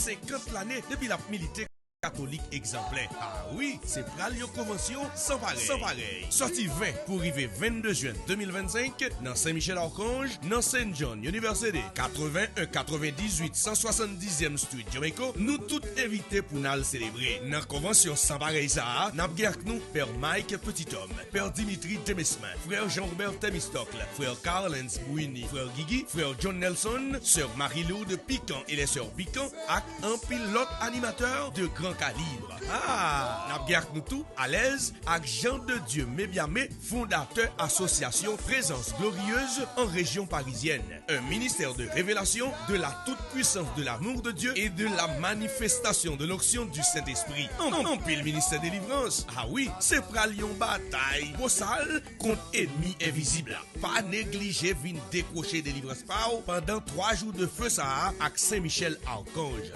50 l'année depuis la milité catholique exemplaire. Ah oui, c'est pral yon convention sans pareil. Sans pareil. Sorti 20 pour arriver 22 juin 2025 dans Saint-Michel-Archange, dans Saint John University, 81 98 170e Street, Jamaica. Nous tous invités pour nous célébrer. Dans convention sans pareil ça, n'a avec nous Père Mike Petithomme, Père Dimitri Demesmin, Frère Jean-Robert Temistocle, Frère Carlens Bouini, Frère Guigui, Frère John Nelson, Sœur Marie-Lou de Piquant et les Sœurs Piquant, avec un pilote animateur de grand calibre. Ah, n'a bien nous tout à l'aise avec Jean de Dieu Mébiamé, fondateur association Présence Glorieuse en région parisienne. Un ministère de révélation de la toute-puissance de l'amour de Dieu et de la manifestation de l'onction du Saint-Esprit. En pile ministère délivrance. Ah oui, c'est pralion bataille. Bossal contre ennemi invisible. Pas négliger vin décrocher délivrance pendant 3 jours de feu ça avec Saint-Michel-Archange.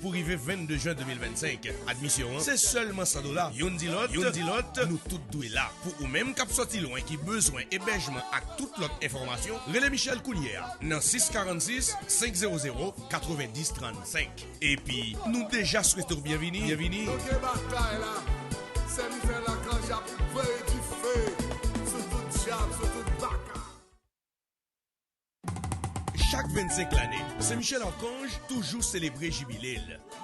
Pour arriver 22 juin 2025. Admission, c'est seulement $100. Yon dit l'autre, nous tous doués là. Pour ou même cap sorti loin qui besoin hébergement à toute l'autre information, relais Michel Coulière dans 646 500 90 35. Et puis, nous déjà souhaitons bienvenue. Chaque 25 l'année, Saint-Michel-Archange toujours célébré jubilé.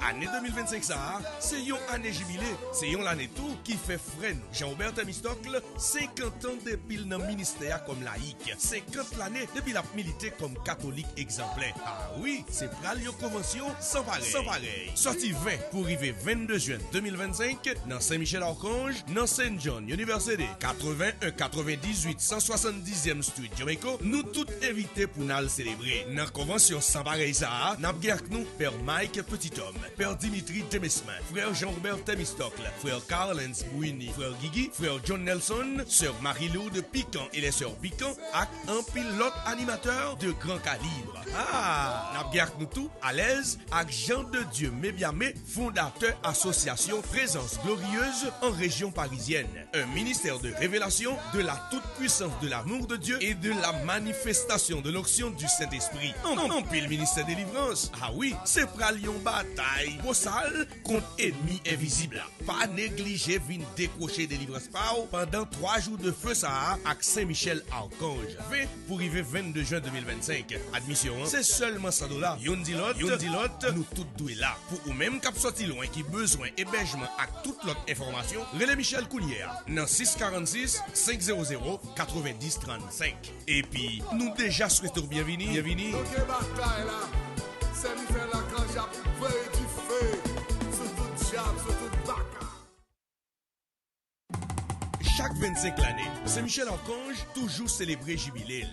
Année 2025 ça, c'est yon année jubilé, c'est yon l'année tout qui fait freine. Jean-Robert Temistocle, 50 ans depuis dans le ministère comme laïque, 50 l'année depuis la milité comme catholique exemplaire. Ah oui, c'est pral yon convention sans pareil. Sans pareil. Sorti 20 pour arriver 22 juin 2025 dans Saint-Michel-Archange, dans Saint John University, 81 98 170e Street, Jamaica. Nous tous invités pour nous célébrer. Dans convention sans pareil ça, n'a avec nous Père Mike Petithomme, Père Dimitri Demesmin, Frère Jean-Robert Temistocle, Frère Carlens Bouini, Frère Guigui, Frère John Nelson, Sœur Marie-Lou de Piquant et les Sœurs Piquant, avec un pilote animateur de grand calibre. Ah, n'a bien nous tout à l'aise avec Jean de Dieu Mébiamé, fondateur association Présence Glorieuse en région parisienne. Un ministère de révélation de la toute-puissance de l'amour de Dieu et de la manifestation de l'onction du Saint-Esprit. En pile ministère délivrance. Ah oui, c'est pralion bataille. Bossal contre ennemi invisible. Pas négliger vin décrocher délivrance pendant 3 jours de feu ça avec Saint-Michel-Archange. Pour arriver 22 juin 2025. Admission, c'est seulement $100. Yon dit l'autre, nous tous doués là. Pour ou même cap sorti loin qui besoin hébergement à toute l'autre information, relais Michel Coulière dans 646 500 90 35. Et puis, nous déjà souhaitons bienvenue. Chaque 25 l'année, Saint-Michel-Archange toujours célébré jubilé.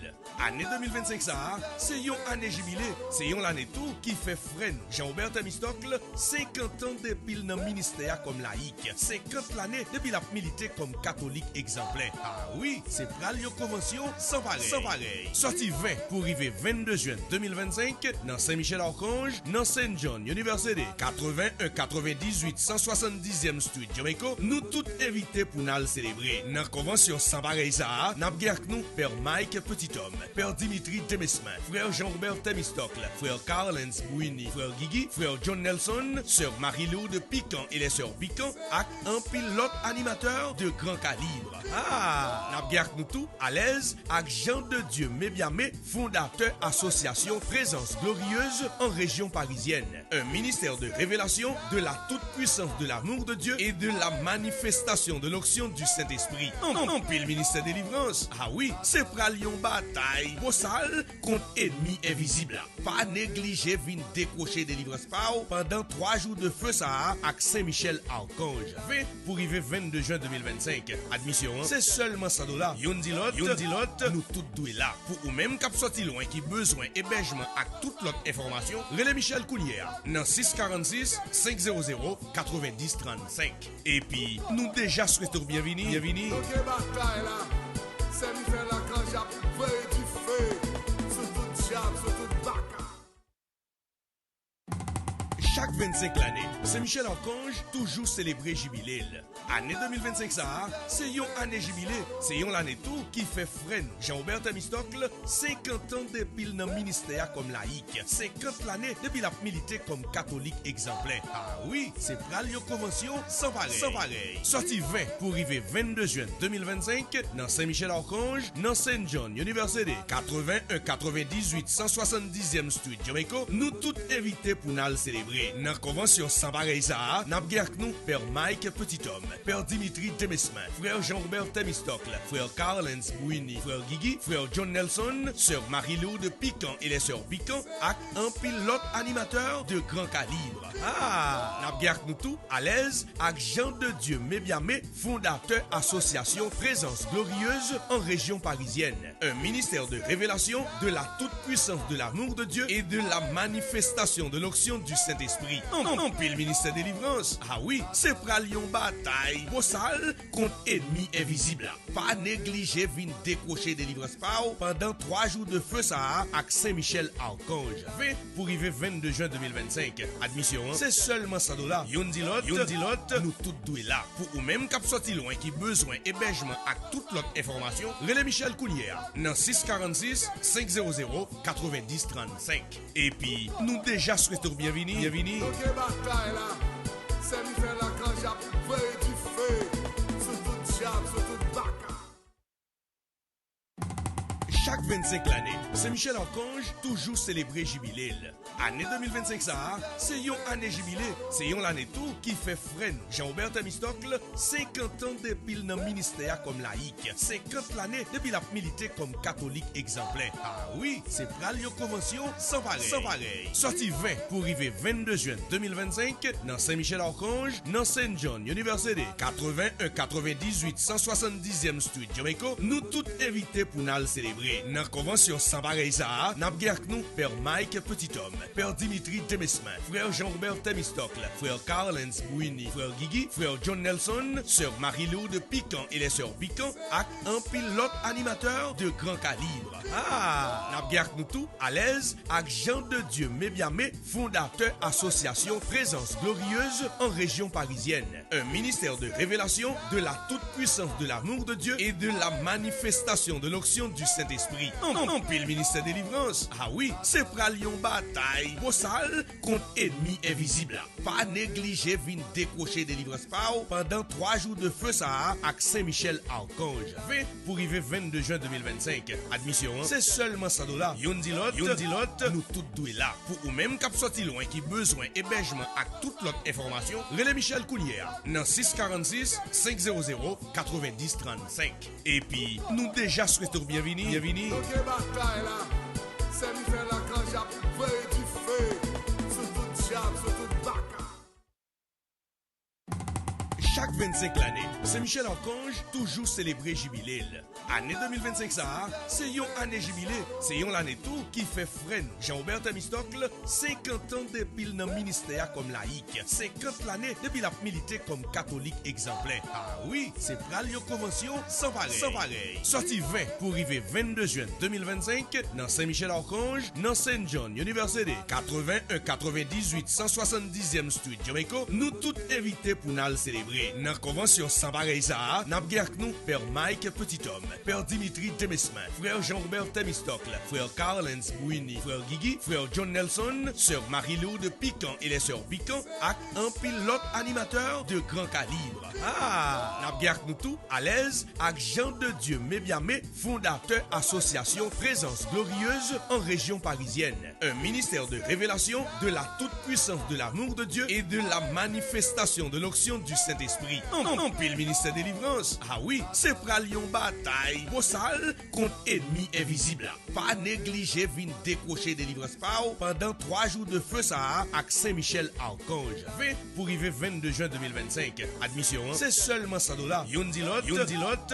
Année 2025 ça, c'est yon année jubilé, c'est yon l'année tout qui fait freine. Jean-Robert Temistocle, 50 ans depuis dans le ministère comme laïque, 50 l'année depuis la milité comme catholique exemplaire. Ah oui, c'est pral yon convention sans pareil. Sans pareil. Sorti 20 pour arriver 22 juin 2025 dans Saint-Michel-Archange, dans Saint John University, 81 98 170e Street, Jamaica. Nous tous invités pour nous célébrer. Dans convention sans pareil ça, n'a bien nous Père Mike Petithomme, Père Dimitri Demesmin, Frère Jean-Robert Temistocle, Frère Carlens Bouini, Frère Guigui, Frère John Nelson, Sœur Marie-Lou de Piquant et les Sœurs Piquant, avec un pilote animateur de grand calibre. Ah, n'a bien nous tout à l'aise avec Jean de Dieu Mébiamé, fondateur association Présence Glorieuse en région parisienne. Un ministère de révélation de la toute-puissance de l'amour de Dieu et de la manifestation de l'onction du Saint-Esprit. En pile ministère délivrance. Ah oui, c'est pralion bataille. Bossal contre ennemi invisible. Pas négliger vin décrocher délivrance pendant 3 jours de feu ça avec Saint-Michel-Archange. Pour arriver 22 juin 2025. Admission, c'est seulement $100. Yon dit l'autre, nous tous doués là. Pour ou même cap sorti loin qui besoin hébergement à toute l'autre information, relais Michel Coulière dans 646 500 90 35. Et puis, nous déjà souhaitons bienvenue. Chaque 25 l'année, Saint-Michel-Archange toujours célébré jubilé. Année 2025 ça, c'est yon année jubilé, c'est yon l'année tout qui fait freine. Jean-Aubert Temistocle, 50 ans depuis le ministère comme laïque, 50 l'année depuis la milité comme catholique exemplaire. Ah oui, c'est pral yon convention sans pareil. Sans pareil. Sorti 20 pour arriver 22 juin 2025 dans Saint-Michel-Archange, dans Saint John University, 81 98 170e Street, Jamaica. Nous tous invités pour nous célébrer. Dans convention sans pareil ça, n'a avec nous Père Mike Petithomme, Père Dimitri Demesmin, Frère Jean-Robert Temistocle, Frère Carlens Bouini, Frère Guigui, Frère John Nelson, Sœur Marie-Lou de Piquant et les Sœurs Piquant, avec un pilote animateur de grand calibre. Ah, n'a avec nous tout à l'aise avec Jean de Dieu Mébiamé, fondateur association Présence Glorieuse en région parisienne. Un ministère de révélation de la toute-puissance de l'amour de Dieu et de la manifestation de l'onction du Saint-Esprit. En pile ministère de délivrance. Ah oui, c'est pralion bataille. Bossal contre ennemi invisible. Pas négliger vin décrocher délivrance pao pendant 3 jours de feu ça à Saint-Michel-Archange. V pour arriver 22 juin 2025. Admission, c'est seulement $100. Yon dilot, nous tous doués là. Pour ou même cap sorti loin qui besoin hébergement à toute l'autre information, relais Michel Coulière dans 646 500 90 35. Et puis, nous déjà souhaitons bienvenue. Chaque 25 l'année, Saint-Michel-Archange toujours célébré jubilé. Année 2025 ça, c'est yon année jubilé, c'est yon l'année tout qui fait freine. Jean-Aubert Temistocle, 50 ans depuis le ministère comme laïque, 50 l'année depuis la milité comme catholique exemplaire. Ah oui, c'est pral yon convention sans pareil. Sans pareil. Sorti 20 pour arriver 22 juin 2025 dans Saint-Michel-Archange, dans Saint John University, 81 98 170e Street, Jamaica. Nous tous invités pour nous célébrer. Dans convention sans pareil ça, n'a avec nous Père Mike Petithomme, Père Dimitri Demesmin, Frère Jean-Robert Temistocle, Frère Carlens Bouini, Frère Guigui, Frère John Nelson, Sœur Marie-Lou de Piquant et les Sœurs Piquant, avec un pilote animateur de grand calibre. Ah, n'a avec nous tout à l'aise avec Jean de Dieu Mébiamé, fondateur association Présence Glorieuse en région parisienne. Un ministère de révélation de la toute-puissance de l'amour de Dieu et de la manifestation de l'onction du Saint-Esprit. En pile ministère de délivrance. Ah oui, c'est pralion bataille. Bossal contre ennemi invisible. Pas négliger vin décrocher délivrance pao pendant 3 jours de feu ça à Saint-Michel-Archange. V pour arriver 22 juin 2025. Admission, c'est seulement $100. Yon dilot, nous tous doués là. Pour ou même cap sorti loin qui besoin hébergement à toute l'autre information, relais Michel Coulière dans 646 500 90 35. Et puis, nous déjà souhaitons bienvenue. Chaque 25 l'année, Saint-Michel-Archange toujours célébré jubilé. Année 2025 ça, c'est yon année jubilé, c'est yon l'année tout qui fait freine. Jean-Aubert Temistocle, 50 ans depuis le ministère comme laïque, 50 l'année depuis la milité comme catholique exemplaire. Ah oui, c'est pral yon convention sans pareil. Sans pareil. Sorti 20 pour arriver 22 juin 2025 dans Saint-Michel-Archange, dans Saint John University, 81 98 170e Street, Jamaica. Nous tous invités pour nous célébrer. Dans convention sans pareil ça, n'a avec nous Père Mike Petithomme, Père Dimitri Demesmin, Frère Jean-Robert Temistocle, Frère Carlens Bouini, Frère Guigui, Frère John Nelson, Sœur Marie-Lou de Piquant et les Sœurs Piquant, avec un pilote animateur de grand calibre. Ah, n'a avec nous tout à l'aise avec Jean de Dieu Mébiamé, fondateur association Présence Glorieuse en région parisienne. Un ministère de révélation de la toute-puissance de l'amour de Dieu et de la manifestation de l'onction du Saint-Esprit. En pile ministère de délivrance. Ah oui, c'est pralion bataille. Bossal contre ennemi invisible. Pas négliger vin décrocher délivrance pao pendant 3 jours de feu ça à Saint-Michel-Archange. V pour arriver 22 juin 2025. Admission, c'est seulement $100. Yon dilot,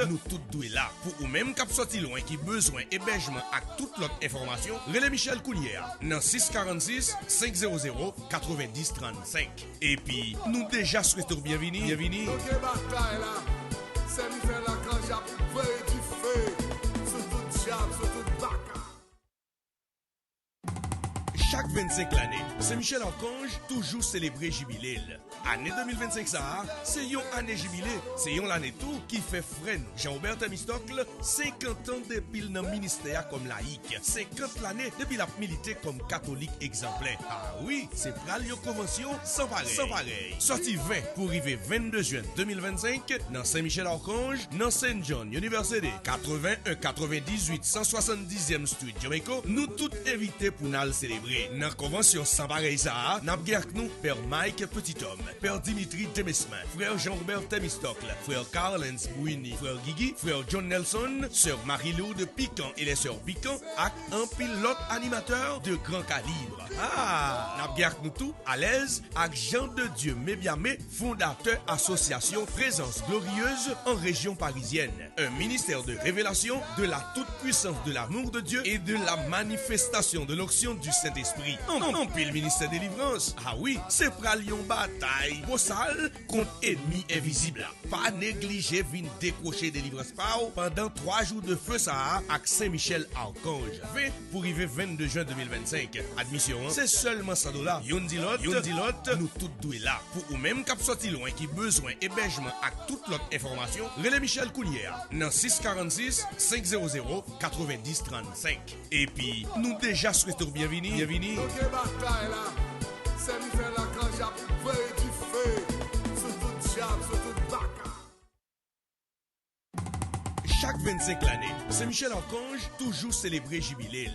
nous tous doués là. Pour ou même cap sorti loin qui besoin hébergement à toute l'autre information, relais Michel Coulière dans 646 500 90 35. Et puis, nous déjà souhaitons bienvenue. Chaque Chaque 25 l'année, Saint-Michel Archange toujours célébré jubilé. Année 2025 ça, c'est yon année jubilé, c'est yon l'année tout qui fait freine Jean-Aubert Temistocle 50 ans depuis le ministère comme laïque, 50 l'année depuis la milité comme catholique exemplaire. Ah oui, c'est pral yon convention sans pareil. Sorti 20 pour arriver 22 juin 2025 dans Saint-Michel Archange, dans Saint John University, 81 98 170e Street Jamaica, nous tous invités pour nous célébrer. Dans convention sans pareil ça, n'a avec nous Père Mike Petithomme, Père Dimitri Demesmin, Frère Jean-Robert Temistocle, Frère Carlens Bouini, Frère Guigui, Frère John Nelson, Sœur Marie-Lou de Piquant et les Sœurs Piquant, avec un pilote animateur de grand calibre. Ah, n'a avec nous tout à l'aise avec Jean de Dieu Mébiamé, fondateur association Présence Glorieuse en région parisienne. Un ministère de révélation de la toute-puissance de l'amour de Dieu et de la manifestation de l'onction du Saint-Esprit. En pile ministère de délivrance. Ah oui, c'est pralion bataille. Bossal contre ennemi invisible. Pas négliger vin décrocher délivrance pao pendant 3 jours de feu ça avec Saint-Michel Archange. 20 pour arriver 22 juin 2025. Admission, c'est seulement $100. Yon dit l'autre, nous tous doués là. Pour ou même cap sorti loin qui besoin hébergement avec toute l'autre information, relais Michel Coulière dans 646 500 90 35. Et puis, nous déjà souhaitons bienvenue. Chaque 25 l'année, Saint-Michel Archange toujours célébré jubilé.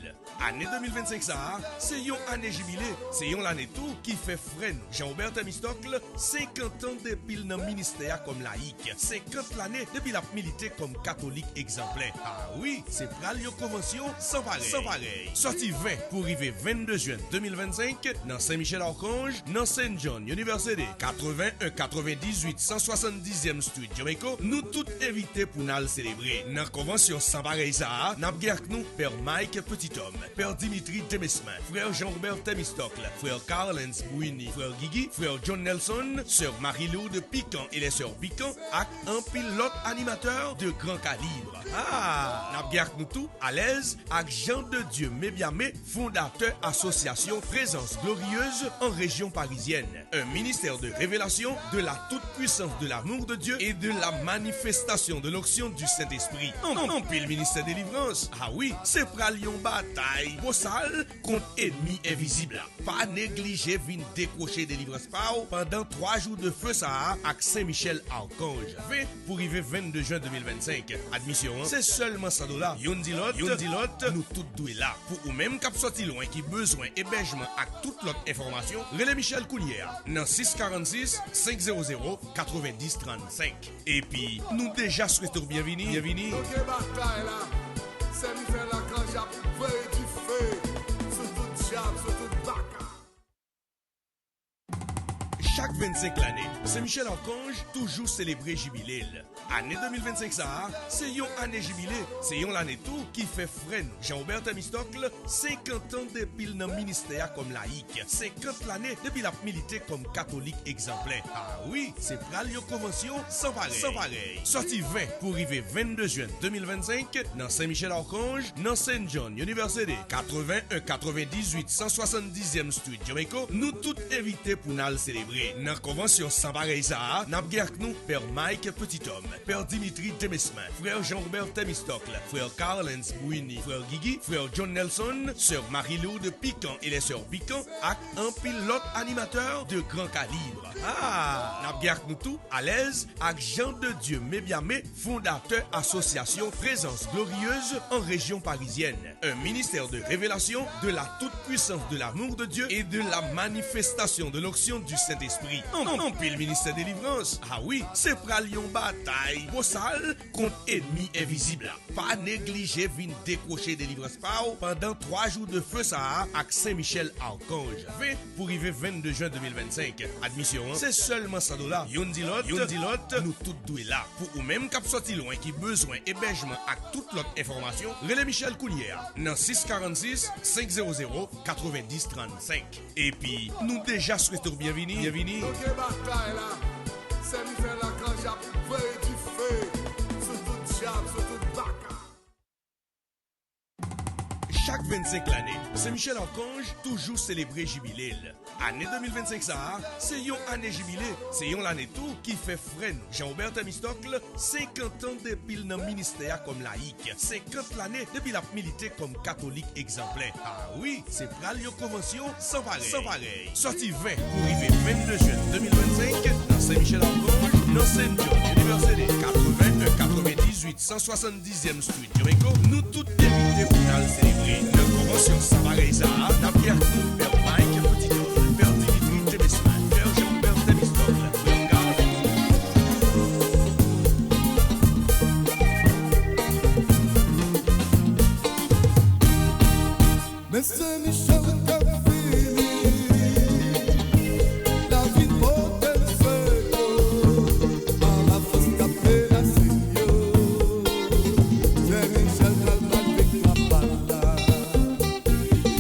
Année 2025 ça, c'est yon année jubilé, c'est yon l'année tout qui fait freine Jean-Aubert Temistocle 50 ans depuis le ministère comme laïque, 50 l'année depuis la milité comme catholique exemplaire. Ah oui, c'est pral yon convention sans pareil. Sorti 20 pour arriver 22 juin 2025 dans Saint-Michel Archange, dans Saint John University, 81 98 170e Street Jamaica, nous tous invités pour nous célébrer. Dans convention sans pareil ça, n'a avec nous Père Mike Petithomme, Père Dimitri Demesmin, Frère Jean-Robert Temistocle, Frère Carlens Bouini, Frère Guigui, Frère John Nelson, Sœur Marie-Lou de Piquant et les Sœurs Piquant, avec un pilote animateur de grand calibre. Ah, n'a avec nous tout à l'aise avec Jean de Dieu Mébiamé, fondateur association Présence Glorieuse en région parisienne. Un ministère de révélation de la toute-puissance de l'amour de Dieu et de la manifestation de l'onction du Saint-Esprit. En pile ministère de délivrance. Ah oui, c'est pralion bataille. Bossal contre ennemi invisible. Pas négliger vin décrocher délivrance pao pendant 3 jours de feu ça avec Saint-Michel Archange. 20 pour arriver 22 juin 2025. Admission, c'est seulement $100. Yon dit l'autre, nous tous doués là. Pour ou même cap sorti loin qui besoin hébergement avec toute l'autre information, relais Michel Coulière dans 646 500 90 35. Et puis, nous déjà souhaitons bienvenue. Chaque 25 l'année, Saint-Michel Archange toujours célébré jubilé. Année 2025 ça, c'est yon année jubilé, c'est yon l'année tout qui fait freine Jean-Aubert Temistocle 50 ans depuis le ministère comme laïque, 50 l'année depuis la milité comme catholique exemplaire. Ah oui, c'est pral yon convention sans pareil. Sorti 20 pour arriver 22 juin 2025 dans Saint-Michel Archange, dans Saint John University, 81 98 170e Street Jamaica, nous tous invités pour nous célébrer. Dans convention sans pareil ça, n'a avec nous Père Mike Petithomme, Père Dimitri Demesmin, Frère Jean-Robert Temistocle, Frère Carlens Bouini, Frère Guigui, Frère John Nelson, Sœur Marie-Lou de Piquant et les Sœurs Piquant, avec un pilote animateur de grand calibre. Ah, n'a avec nous tout à l'aise avec Jean de Dieu Mébiamé, fondateur association Présence Glorieuse en région parisienne. Un ministère de révélation de la toute-puissance de l'amour de Dieu et de la manifestation de l'onction du Saint-Esprit. En pile ministère de délivrance. Ah oui, c'est pralion bataille. Bossal contre ennemi invisible. Pas négliger vin décrocher délivrance pao pendant 3 jours de feu ça avec Saint-Michel Archange. 20 pour arriver 22 juin 2025. Admission, c'est seulement $100. Yon dit l'autre, nous tous doués là. Pour ou même cap sorti loin qui besoin hébergement avec toute l'autre information, relais Michel Coulière dans 646 500 90 35. Et puis, nous déjà souhaitons bienvenue. Chaque Chaque 25 l'année, Saint-Michel Archange toujours célébré jubilé. Année 2025 ça, c'est yon année jubilé, c'est yon l'année tout qui fait freine. Jean-Aubert Temistocle, 50 ans depuis le ministère comme laïque, 50 l'année depuis la milité comme catholique exemplaire. Ah oui, c'est pral yon convention sans pareil. Sorti 20 pour arriver 22 juin 2025 dans Saint-Michel Archange, dans Saint-John Université 81 98 170e Street, Yoméco, nous toutes invités pour nous célébrer notre convention sans pareil ça, dans Pierre Cour, Père Mike Petitol, Père Dimitri Temesman, Père Jean-Bert Temistocle, Mais Saint-Michel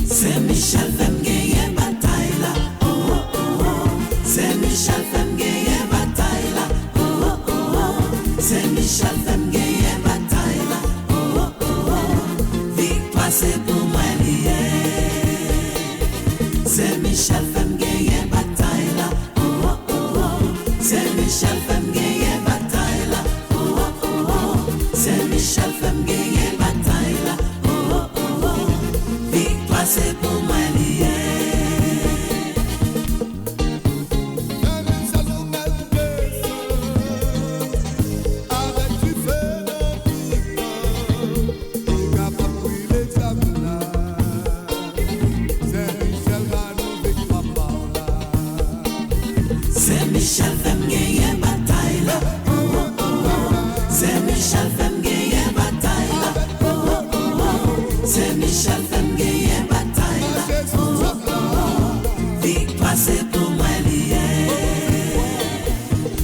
Saint-Michel femme gagne bataille là, oh oh oh. Saint-Michel femme gagne bataille là, oh oh oh. Saint-Michel femme gagne bataille là, oh oh oh. Victoire c'est pour moi lié. Saint-Michel femme gagne bataille là, oh oh oh. Saint-Michel femme gagne bataille là, oh oh oh. Saint-Michel femme gagne bataille là, oh oh oh. Victoire c'est pour moi lié. Saint-Michel femme gagne bataille là, oh oh oh. Saint-Michel femme gagne bataille là, oh oh oh. Saint-Michel femme gagne bataille là, oh oh oh. Victoire c'est pour moi lié.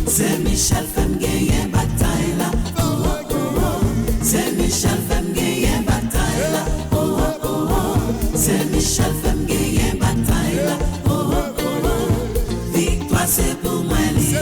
Saint-Michel femme gagne bataille là, oh oh oh. Saint-Michel femme gagne bataille là, oh oh oh. Saint-Michel femme gagne bataille là, oh oh oh. Victoire c'est pour moi lié.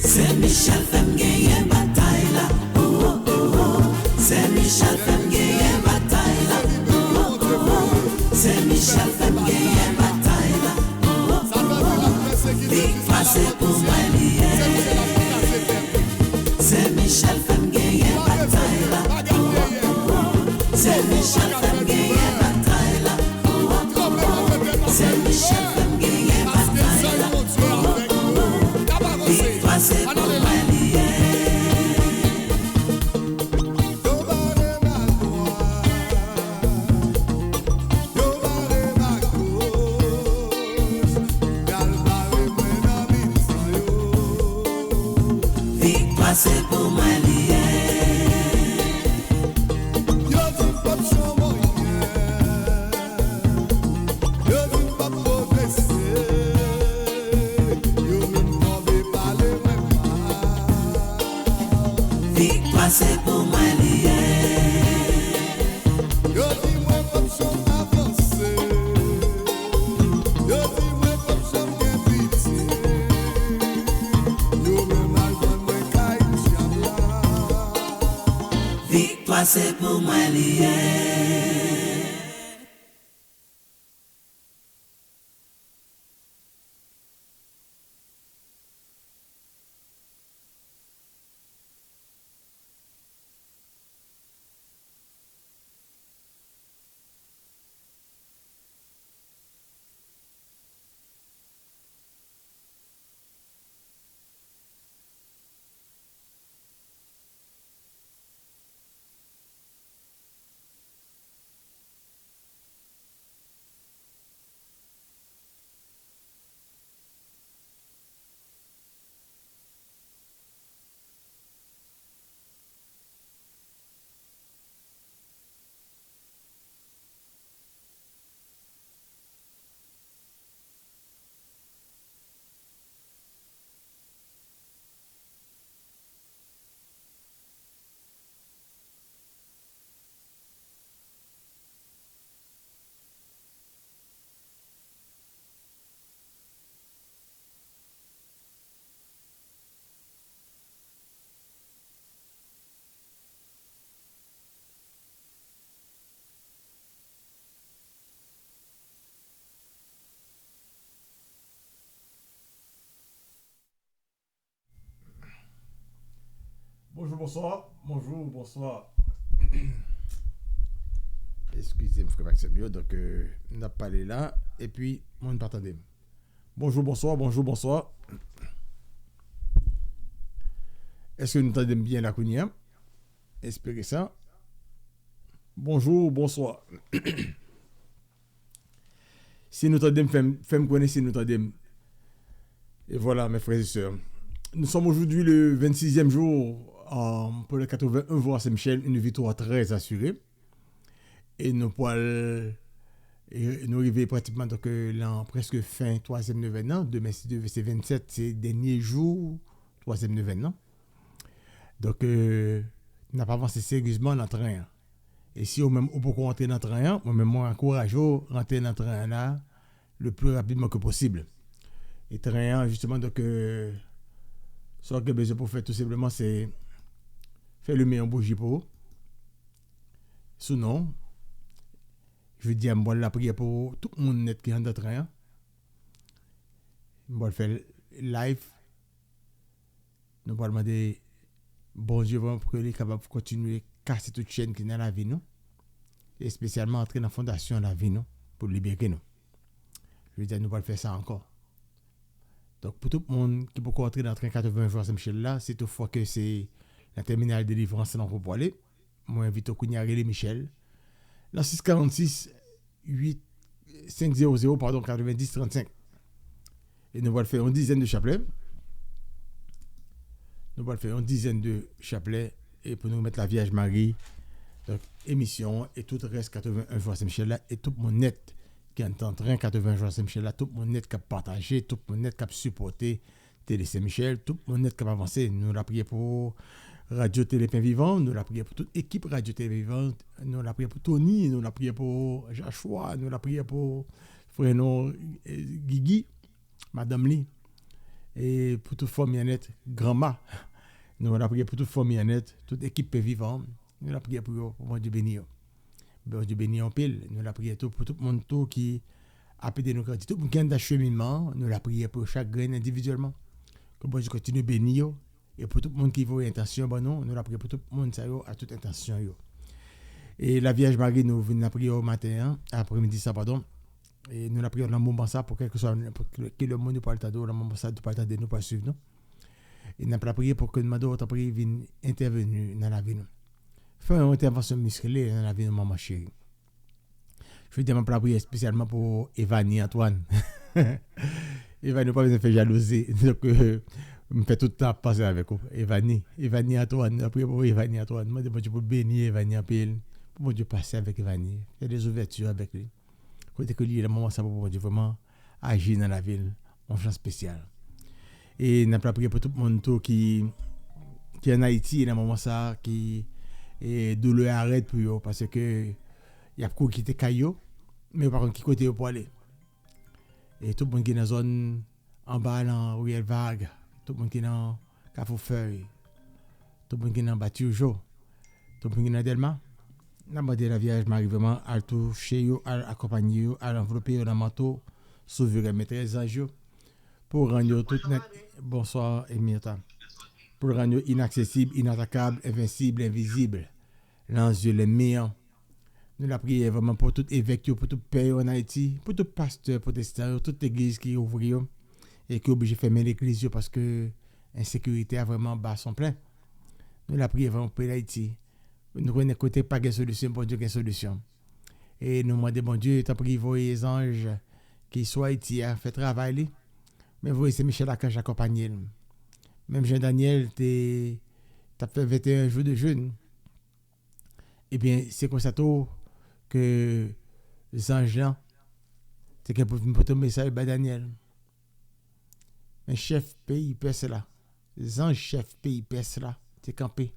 Saint-Michel femme gagne bataille là, oh oh oh. Saint-Michel femme gagne bataille là, oh oh oh. Saint-Michel femme gagne bataille là, oh oh oh. Victoire c'est pour moi lié. Saint-Michel femme gagne bataille là, oh oh oh. Saint-Michel femme gagne bataille là, oh oh oh. Saint-Michel femme gagne bataille là, oh oh oh. Victoire c'est pour moi lié. Victoire c'est pour moi lié. Victoire c'est pour moi lié. Victoire c'est pour moi lié. bonsoir. Excusez-moi, frère Maxime, donc on a parlé là, et puis on ne attendez. Bonjour, bonsoir. Est-ce que nous entendons bien la Kounia? Espérez ça. Bonjour, bonsoir. Si nous entendons, faites-moi connaître si nous entendons. Et voilà, mes frères et sœurs. Nous sommes aujourd'hui le 26e jour pour le 81 voire Saint-Michel, une victoire très assurée. Et nous pouvons nous arriver pratiquement donc, là, presque fin 3e neuvaine. Demain, c'est 27, c'est dernier jour 3e neuvaine. Donc, nous n'avons pas avancé sérieusement dans le train. Et si on peut rentrer dans le train, moi, encourage à rentrer dans le train là le plus rapidement que possible. Et le train, justement, donc, ce que besoin pour faire tout simplement, c'est faire le meilleur bougie pour. Sinon, je veux dire, moi, la prière pour tout le monde qui est dans le train. Je vais faire live. Nous allons demander, bon Dieu, pour qu'il soit capable de continuer à casser toute chaîne qui est dans la vie, nous. Et spécialement entrer dans la fondation de la vie, nous, pour libérer nous. Je veux dire, nous allons faire ça encore. Donc, pour tout le monde qui peut entrer dans le train 80 jours Saint-Michel là, c'est toutefois que c'est la terminale de délivrance dans le aller. Moi, j'invite au Kougnaré Michel. Dans 646 500 90 35. Et nous allons faire une dizaine de chapelets. Et pour nous mettre la Vierge Marie, donc émission et tout le reste 81 jours Saint-Michel là, et tout mon net qui entend train 80 jours Saint-Michel là, tout mon net qui a partagé, tout mon net qui a supporté Télé Saint-Michel, tout mon net qui a avancé. Nous l'avons prié pour Radio Télé Pain Vivant, nous l'avons prié pour toute équipe Radio Télé Vivant, nous l'avons prié pour Tony, nous l'avons prié pour Joshua, nous l'avons prié pour frère Guigui, Madame Lee, et pour toute famille net, Grand-Ma. Nous l'avons prié pour toute famille net, toute équipe Pain Vivant, nous l'avons prié pour bon Dieu bénir. Bon Dieu bénir en pile, nous l'avons prié pour tout le monde qui a pété nos crédits, tout le monde qui a un acheminement, nous l'avons prié pour chaque grain individuellement. Que bon Dieu continue à bénir. Et pour tout le monde qui veut intention, bon non, nous l'avons prié pour tout le monde, ça y est, à toute intention. Yo. Et la Vierge Marie, nous venons la prier au matin, après-midi, ça, pardon. Et nous l'avons prié dans le moment ça, pour que le monde nous parle de dans le moment ça, nous parle de nous, pour suivre nous. Et nous avons prié pour que nous avons prié vienne intervenir dans la vie. Faire une intervention musclée dans la vie de maman chérie. Je veux dire, je prier spécialement pour Evanie Antoine. Evanie n'a pas besoin de faire jalousie. Donc, je fais tout le temps passer avec vous. Evanie Antoine, après pour Evanie Antoine, je demande pour bénir Evanie en pile, pour Dieu passer avec Evanie, faire des ouvertures avec lui. Côté que lui, le moment ça pour Dieu vraiment agir dans la ville, en chance spéciale. Et n'a pas prié pour tout le monde qui est en Haïti, dans le moment ça, qui est douleur arrête pour eux, parce que il y a beaucoup qui étaient caillots, mais par contre qui côté pour aller. Et tout le monde qui est dans la zone en bas, dans Ruelle Vague, tout le monde qui est dans Cafoufeuille, tout le monde qui est dans Batioujo, tout le monde qui est dans Delma. N'a pas demandé la Vierge Marie vraiment à toucher, à accompagner, à l'envelopper dans le manteau, souverain maîtresse ange, pour rendre tout net. Bonsoir, Emirta. Pour rendre inaccessible, inattaquable, invincible, invisible. Lance Dieu les meilleurs. Nous la prions vraiment pour tout évêque, pour tout père en Haïti, pour tout pasteur protestant, toute église qui ouvre et qui est obligé de fermer l'église parce que l'insécurité a vraiment bas son plein. Nous la prions vraiment pour l'Haïti. Nous connaissons côté pas de solution, pour Dieu qu'il y a solution. Et nous demandons, bon Dieu, tu as prié les anges qui soient Haïti à faire travail. Mais vous, c'est Michel Archange accompagné. Même Jean-Daniel, tu as fait 21 jours de jeûne. Eh bien, c'est comme ça que les anges là, c'est qu'un pour message à Daniel. Mais chef pays pèse là. Les anges chef pays pèse là. C'est campé.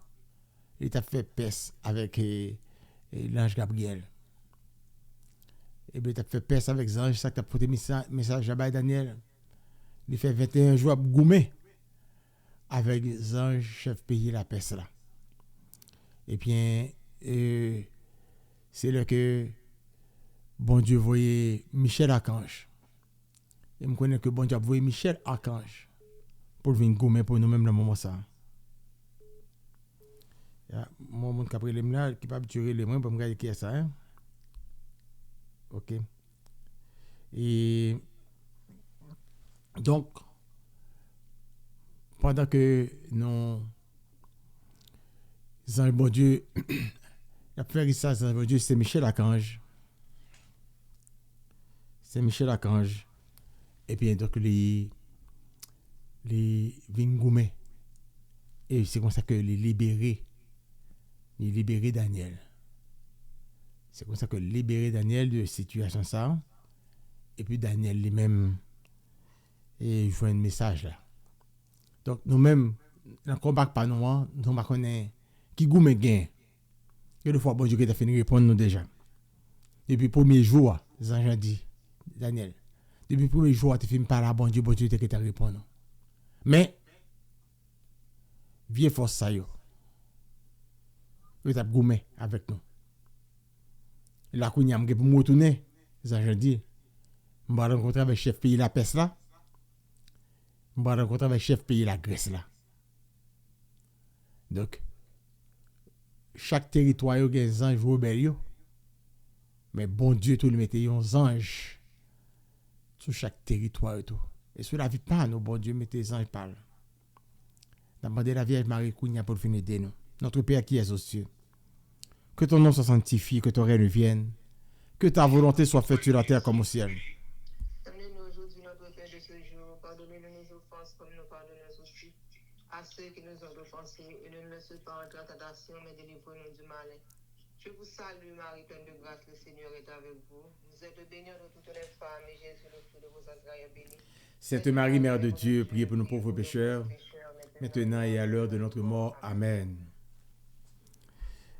Il t'a fait pèse avec l'ange Gabriel. Et bien, t'as fait pèse avec les anges, ça que t'as porté message à Daniel. Il fait 21 jours à Goumé avec les anges chef pays la pèse là. Et bien, c'est là que bon Dieu voyait Michel Archange. Et je connais que bon Dieu voyait Michel Archange pour venir gommer pour nous-mêmes dans le moment ça. Moi, mon capre les là, qui pas habitué les moins pour me regarder qui est ça, hein. OK. Et donc, pendant que nous, bon Dieu, la fait ça, bon Dieu, c'est Michel Archange. C'est Michel Archange. Et puis, donc, les Vingoumé. Et c'est comme ça que les libérer Daniel. C'est comme ça que libérer Daniel de situation ça. Et puis Daniel lui-même, et je vois un message là. Donc nous-mêmes, dans le combat pas nous, nous ne connaissons qui goûte gain. Et deux fois, bon Dieu qui a fini de répondre nous déjà. Depuis le premier jour, Jean dit, Daniel, depuis le premier jour, tu filmes par là, bon Dieu qui t'a répondu. Mais, vieux force ça yo. Vous avez goumé avec nous. La kounya m'ge pour me retourner, Jean dit, je vais rencontrer avec chef pays la Perse là. Je vais rencontrer avec chef pays la Grèce là. Donc, chaque territoire a des anges rebelles. Mais bon Dieu, tout le mette des anges sur chaque territoire. Et sur la vie, pas nous, bon Dieu, mettez des anges par là. Nous demandons la Vierge Marie Kounia pour finir de nous. Notre Père qui est aux cieux. Que ton nom soit sanctifié, que ton règne vienne. Que ta volonté soit faite sur la terre comme au ciel. Donne-nous aujourd'hui notre pain de ce jour. Pardonne-nous nos offenses comme nous pardonnons aussi à ceux qui nous ont offensés. Et ne nous laisse pas entrer en tentation, mais délivre-nous du mal. Je vous salue, Marie, pleine de grâce, le Seigneur est avec vous. Vous êtes bénie entre toutes les femmes, et Jésus, le fruit de vos entrailles, est béni. Sainte Marie, Mère de Dieu, priez pour nous pauvres pécheurs, maintenant et à l'heure de notre mort. Amen.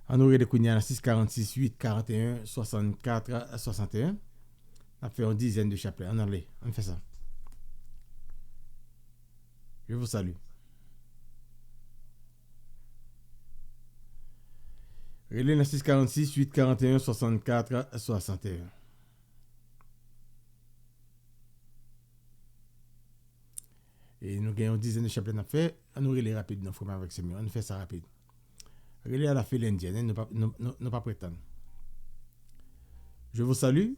En aurait de Kounia 6, 46, 8, 41, 64 à 61. On a fait une dizaine de chapelets. On fait ça. Je vous salue. Relais dans 6, 46, 8, 41, 64 à 61. Et nous gagnons une dizaine de chapelets à faire. On aurait les rapides, non, avec ce mieux. On fait ça rapide. Relais à la file indienne, ne pas prétendre. Je vous salue.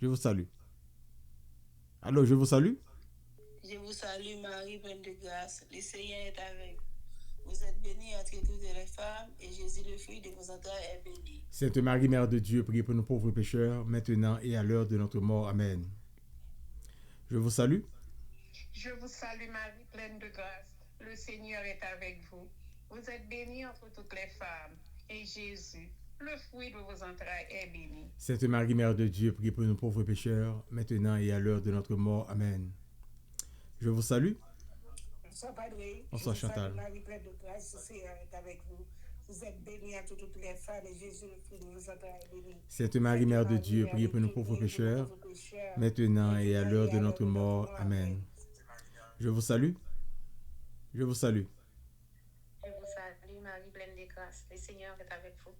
Je vous salue. Alors, je vous salue. Je vous salue, Marie, pleine de grâce. Le Seigneur est avec vous. Vous êtes bénie entre toutes les femmes, et Jésus, le fruit de vos entrailles, est béni. Sainte Marie, Mère de Dieu, priez pour nous pauvres pécheurs, maintenant et à l'heure de notre mort. Amen. Je vous salue. Je vous salue, Marie, pleine de grâce. Le Seigneur est avec vous. Vous êtes bénie entre toutes les femmes, et Jésus, le fruit de vos entrailles, est béni. Sainte Marie, Mère de Dieu, priez pour nous pauvres pécheurs, maintenant et à l'heure de notre mort. Amen. Je vous salue. Bonsoir, Padre. Bonsoir, Chantal. Marie, pleine de grâce, le Seigneur est avec vous. Vous êtes bénie entre toutes les femmes, et Jésus, le fruit de vos entrailles, est béni. Sainte Marie, Mère de Dieu, priez pour nous pauvres pécheurs, maintenant et à l'heure de notre mort. Amen. Je vous salue. Je vous salue. Je vous salue, Marie, pleine de grâce. Le Seigneur est avec vous.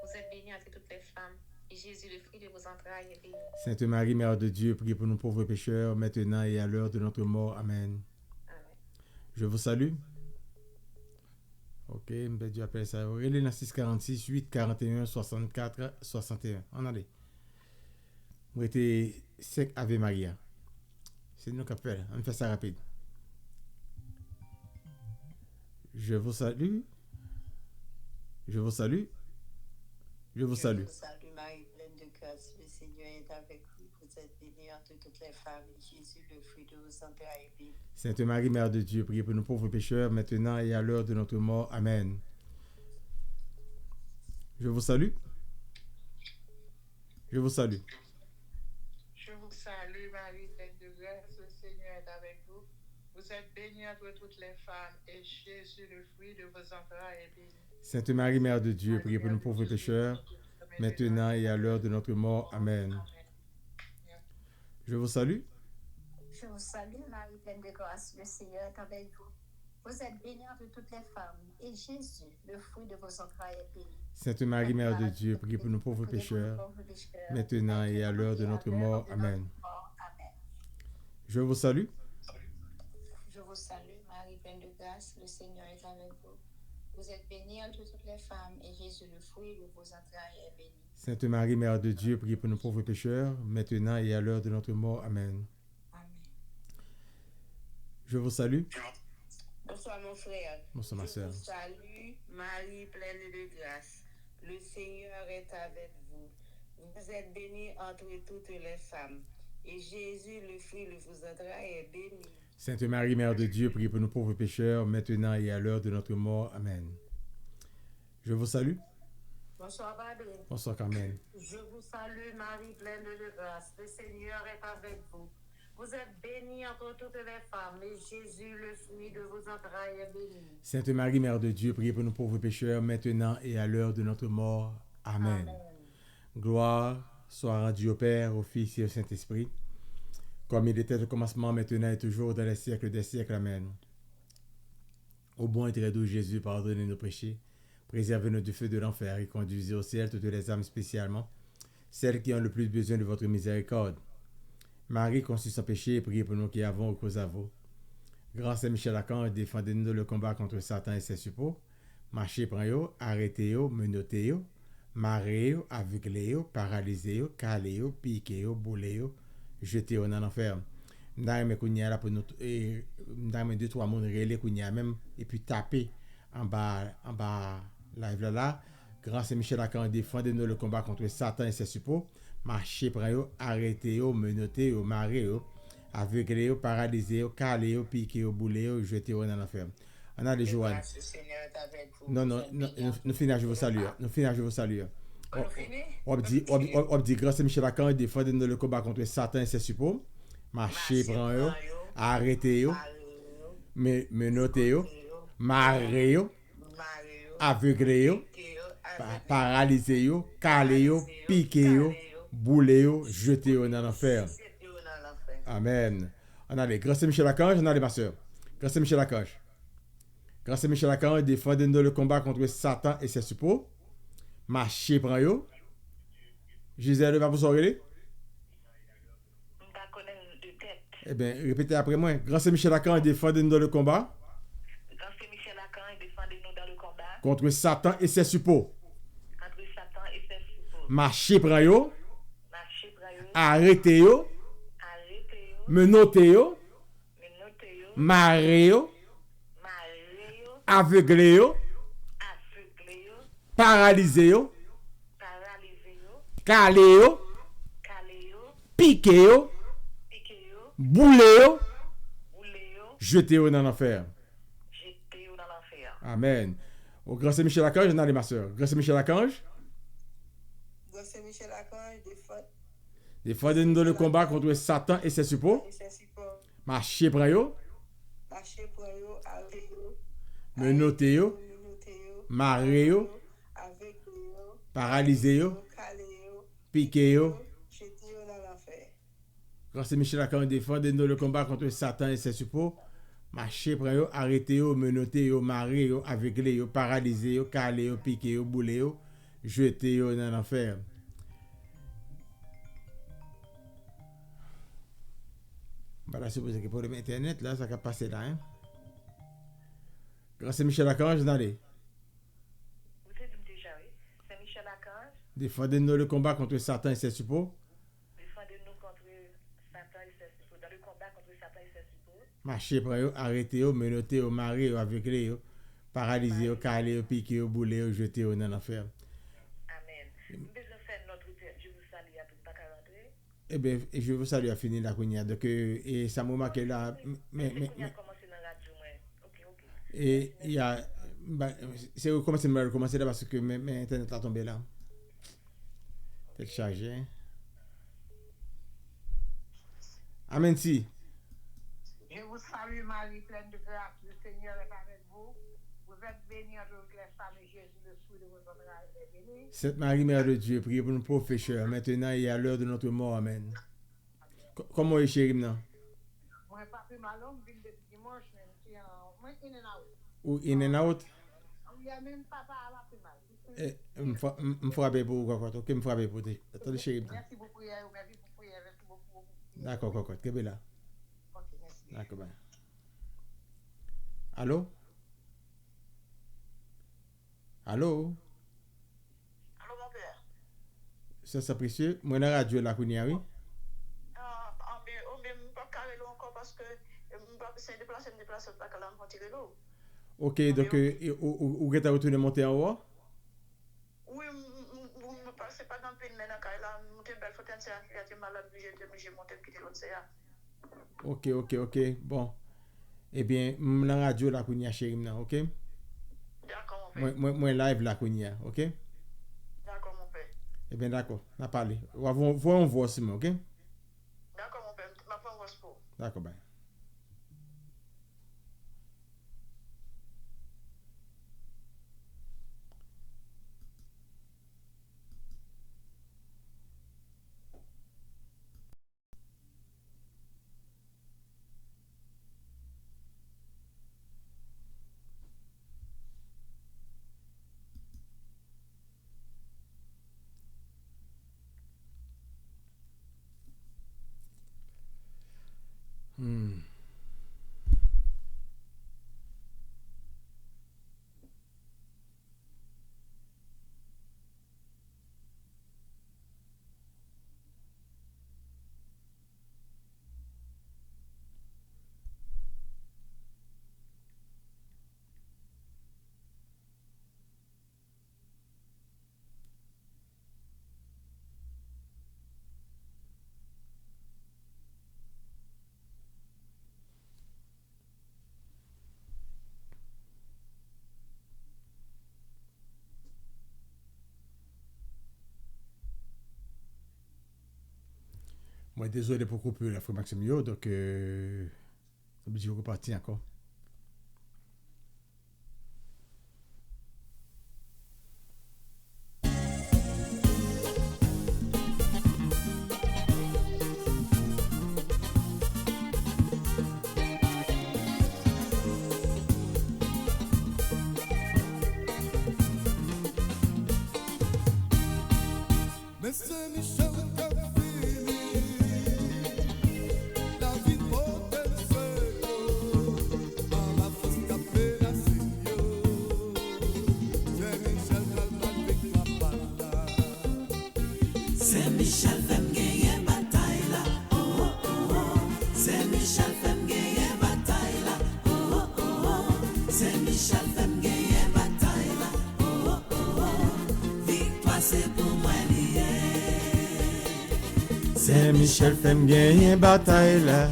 Vous êtes bénie entre toutes les femmes, et Jésus, le fruit de vos entrailles, est béni. Sainte Marie, Mère de Dieu, priez pour nous pauvres pécheurs, maintenant et à l'heure de notre mort. Amen. Amen. Je vous salue. Ok, Dieu appelle ça. Relais 6, 46, 8, 41, 64, 61. On allait. Vous êtes sec Ave Maria. C'est nous qui appelons. On fait ça rapide. Je vous salue. Je vous salue. Je vous salue. Je vous salue, Marie, pleine de grâce. Le Seigneur est avec vous. Vous êtes bénie entre toutes les femmes, et Jésus, le fruit de vos entrailles, est béni. Sainte Marie, Mère de Dieu, priez pour nous pauvres pécheurs, maintenant et à l'heure de notre mort. Amen. Je vous salue. Je vous salue. Je vous salue, Marie, pleine de grâce. Le Seigneur est avec vous. Vous êtes bénie entre toutes les femmes, et Jésus, le fruit de vos entrailles, est béni. Sainte Marie, Mère de Dieu, priez pour nous pauvres pécheurs, maintenant et à l'heure de notre mort. Amen. Je vous salue. Je vous salue, Marie, pleine de grâce. Le Seigneur est avec vous. Vous êtes bénie entre toutes les femmes, et Jésus, le fruit de vos entrailles, est béni. Sainte Marie, Mère de Dieu, priez pour nous pauvres pécheurs, maintenant et à l'heure de notre mort. Amen. Je vous salue. Je vous salue, Marie, pleine de grâce. grâce, le Seigneur est avec vous. Vous êtes bénie entre toutes les femmes, et Jésus, le fruit de vos entrailles, est béni. Sainte Marie, Mère de Dieu, priez pour nous pauvres pécheurs, maintenant et à l'heure de notre mort. Amen. Amen. Je vous salue. Bonsoir mon frère. Bonsoir ma Je sœur. vous salue, Marie pleine de grâce. Le Seigneur est avec vous. Vous êtes bénie entre toutes les femmes. Et Jésus, le fruit de vos entrailles, est béni. Sainte Marie, Mère de Dieu, priez pour nous pauvres pécheurs, maintenant et à l'heure de notre mort. Amen. Je vous salue. Bonsoir, Padre. Bonsoir Carmen. Je vous salue, Marie pleine de grâce. Le Seigneur est avec vous. Vous êtes bénie entre toutes les femmes, et Jésus, le fruit de vos entrailles, est béni. Sainte Marie, Mère de Dieu, priez pour nous pauvres pécheurs, maintenant et à l'heure de notre mort. Amen. Gloire soit rendue au Père, au Fils et au Saint-Esprit, comme il était au commencement, maintenant et toujours, dans les siècles des siècles. Amen. Au bon et très doux Jésus, pardonnez nos péchés, préservez-nous du feu de l'enfer et conduisez au ciel toutes les âmes, spécialement celles qui ont le plus besoin de votre miséricorde. Marie, conçue sans péché, priez pour nous qui avons recours à vous. Grâce à Michel Archange, défendez-nous dans le combat contre Satan et ses suppôts. Marchez, prenez-vous, arrêtez-vous, menotez-vous, marrez-vous, aveuglez-vous, paralysez-vous, calez-vous, piquez-vous, boulez-vous, jetez-vous dans l'enfer. M'dame kounya là pour nous et m'dame 2-3 monde relais kounya même et puis taper en bas live là. Grâce à Michel Archange, défendez-nous le combat contre Satan et ses suppôts. Marchez, prenez-vous, arrêtez-vous, menotez-vous, marrez-vous, aveuglez-vous, paralysez-vous, calez-vous, piquez-vous, boulez-vous, jetez-vous dans l'enfer. On a les jours. Le Seigneur est avec vous. Non, nous finissons, je vous salue. Nous finissons, je vous salue. On dit, grâce à Michel Archange, défendez-nous le combat contre Satan et ses suppôts. Marchez, prenez-vous, arrêtez-vous, menotez-vous, marrez-vous, aveuglez-vous, paralysez-vous, calez-vous, piquez-vous, boulez-vous, jetez-vous dans l'enfer. Amen. On a les grâce à Michel Archange, on a les ma soeur. Grâce à Michel Archange. Grâce à Michel Archange, défendez-nous le combat contre Satan et ses suppôts. Marchez, prenez-vous. Gisèle, va vous sortir. Eh bien, répétez après moi. Grâce à Michel Archange, défendez-nous dans le combat. Grâce à Michel Archange, défendez-nous dans le combat. Contre Satan et ses suppôts. Contre Satan et ses suppôts. Marchez, prenez-vous. Marchez, prenez-vous. Arrêtez-vous. Arrêtez-vous. Menotez-vous. Menotez-vous. Marrez-vous. Marrez-vous. Aveuglez-vous. Aveuglez-vous. Paralysez-vous. Paralysez-vous. Calez-vous. Calez-vous. Piquez-vous. Piquez-vous. Boulez-vous. Boulez-vous. Jetez-vous dans l'enfer. Jetez-vous dans l'enfer. Amen. Au grâce à Michel Archange, on a les ma soeur. Grâce à Michel Archange. Grâce à Michel Archange, Défendez-nous dans le combat contre Satan et ses suppôts. Marchez, prenez-vous. Marchez, prenez-vous. Arrêtez-vous. Menotez-vous. Marrez-vous. Aveuglez-vous. Paralysez-vous. Calez-vous. Piquez-vous. Jetez-vous dans l'enfer. Grâce à Michel Archange, défendez-nous dans le combat contre Satan et ses suppôts. Marchez, prenez-vous. Arrêtez-vous. Menotez-vous. Marrez-vous. Aveuglez-vous. Paralysez-vous. Calez-vous. Piquez-vous. Boulez-vous. Jetez-vous dans l'enfer. Voilà, c'est supposé que pour Internet, là, ça va passer là. Hein? Grâce à Michel Archange, on a les. Vous êtes déjà, oui. C'est Michel Archange. Défendez-nous le combat contre Satan et ses suppôts. Défendez-nous contre Satan et ses suppôts. Dans le combat contre Satan et ses suppôts. Marchez, prenez-vous, arrêtez-vous, menotez-vous, marrez-vous, aveuglez-vous, paralysez-vous, calez-vous, piquez-vous, boulez-vous, jetez-vous dans l'enfer. Amen. Nous devons faire notre je vous salue à tout le bac à rentrer. Eh bien, je vous salue à finir la cognac. Donc, et ça m'a marqué là. Mais. Et il y a. C'est recommencer de recommencer là parce que mes internet a tombé là. Peut-être chargé. Amen. Si. Je vous salue, Marie, pleine de grâce. Le Seigneur est avec vous. Vous êtes bénie entre toutes les femmes et Jésus, le fruit de vos entrailles, est béni. Sainte Marie, Mère de Dieu, priez pour nous pauvres pécheurs, maintenant et à l'heure de notre mort. Amen. Comment est chérie maintenant? Moi, pas plus mal, je viens depuis dimanche, même si moi, in and out. Ou in and out? Il y a même papa à la plus mal. Je frappe pour quoi? Ok, je frappe pour toi. Attendez, chérie. Merci beaucoup, merci beaucoup. D'accord, Cocotte, qu'est-ce que là? Ok, merci. D'accord, ben. Allô? Allô? Allô, mon père. C'est précieux. Moi, dans la radio, là, oui. Mais pas carré encore parce que c'est déplacé, pas qu'à l'en tirer l'eau. Ok, donc, où est-ce que retourné monter en haut? Oui, c'est pas dans le pays, mais dans le là, monter belle fontaine, c'est un qui malade, j'ai monté quitter l'autre, c'est ça. Ok. Bon. Eh bien, dans la radio, là, oui, chérie, ok? D'accord, mon père. Moi, live, là, oui, ok? D'accord, mon père. Eh bien, d'accord, on a parlé. Voyons voir aussi, ok? D'accord, mon père. Ma femme va se pour. D'accord, ben. Moi, désolé pour couper la frère Maxime Yo, donc, obligé de repartir encore. Mais c'est Michel Cafini, la vie potentielle, à la force capée la signio. C'est Michel Calman avec la banda. C'est Michel femme gagner bataille là. Oh oh oh. C'est Michel femme gagner bataille là. Oh oh oh. C'est Michel femme gagner bataille là. Oh oh oh. Victoire c'est pour moi lié. C'est Michel Femme gagner bataille là.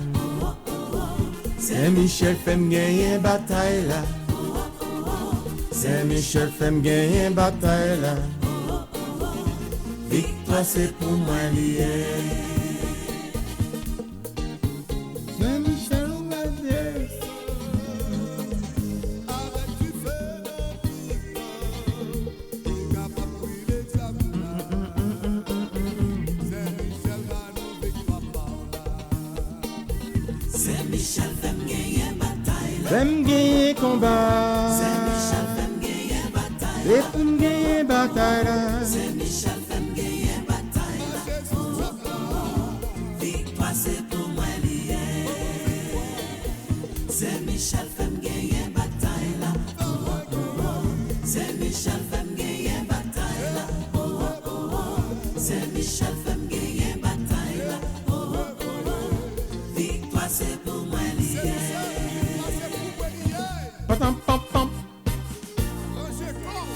C'est Michel Femme gagner bataille là. C'est Michel Femme gagner bataille là. Victoire c'est pour moi lié. C'est Michel Femme Avec du feu dans il n'a pas pris l'examen. C'est Michel Gano avec papa. C'est Michel femme gagner bataille là. Femme gagner combat. C'est Michel femme gagner bataille Et là. femme gagner bataille là. C'est Michel femme gagner bataille là. Oh oh oh. Victoire c'est pour moi lié. C'est Michel femme gagner bataille là. Oh oh oh. C'est Michel femme gagner bataille là. Oh oh oh. C'est Michel femme gagner bataille là. Oh oh oh. Victoire c'est pour moi lié. Patam pam pam. Roger Con,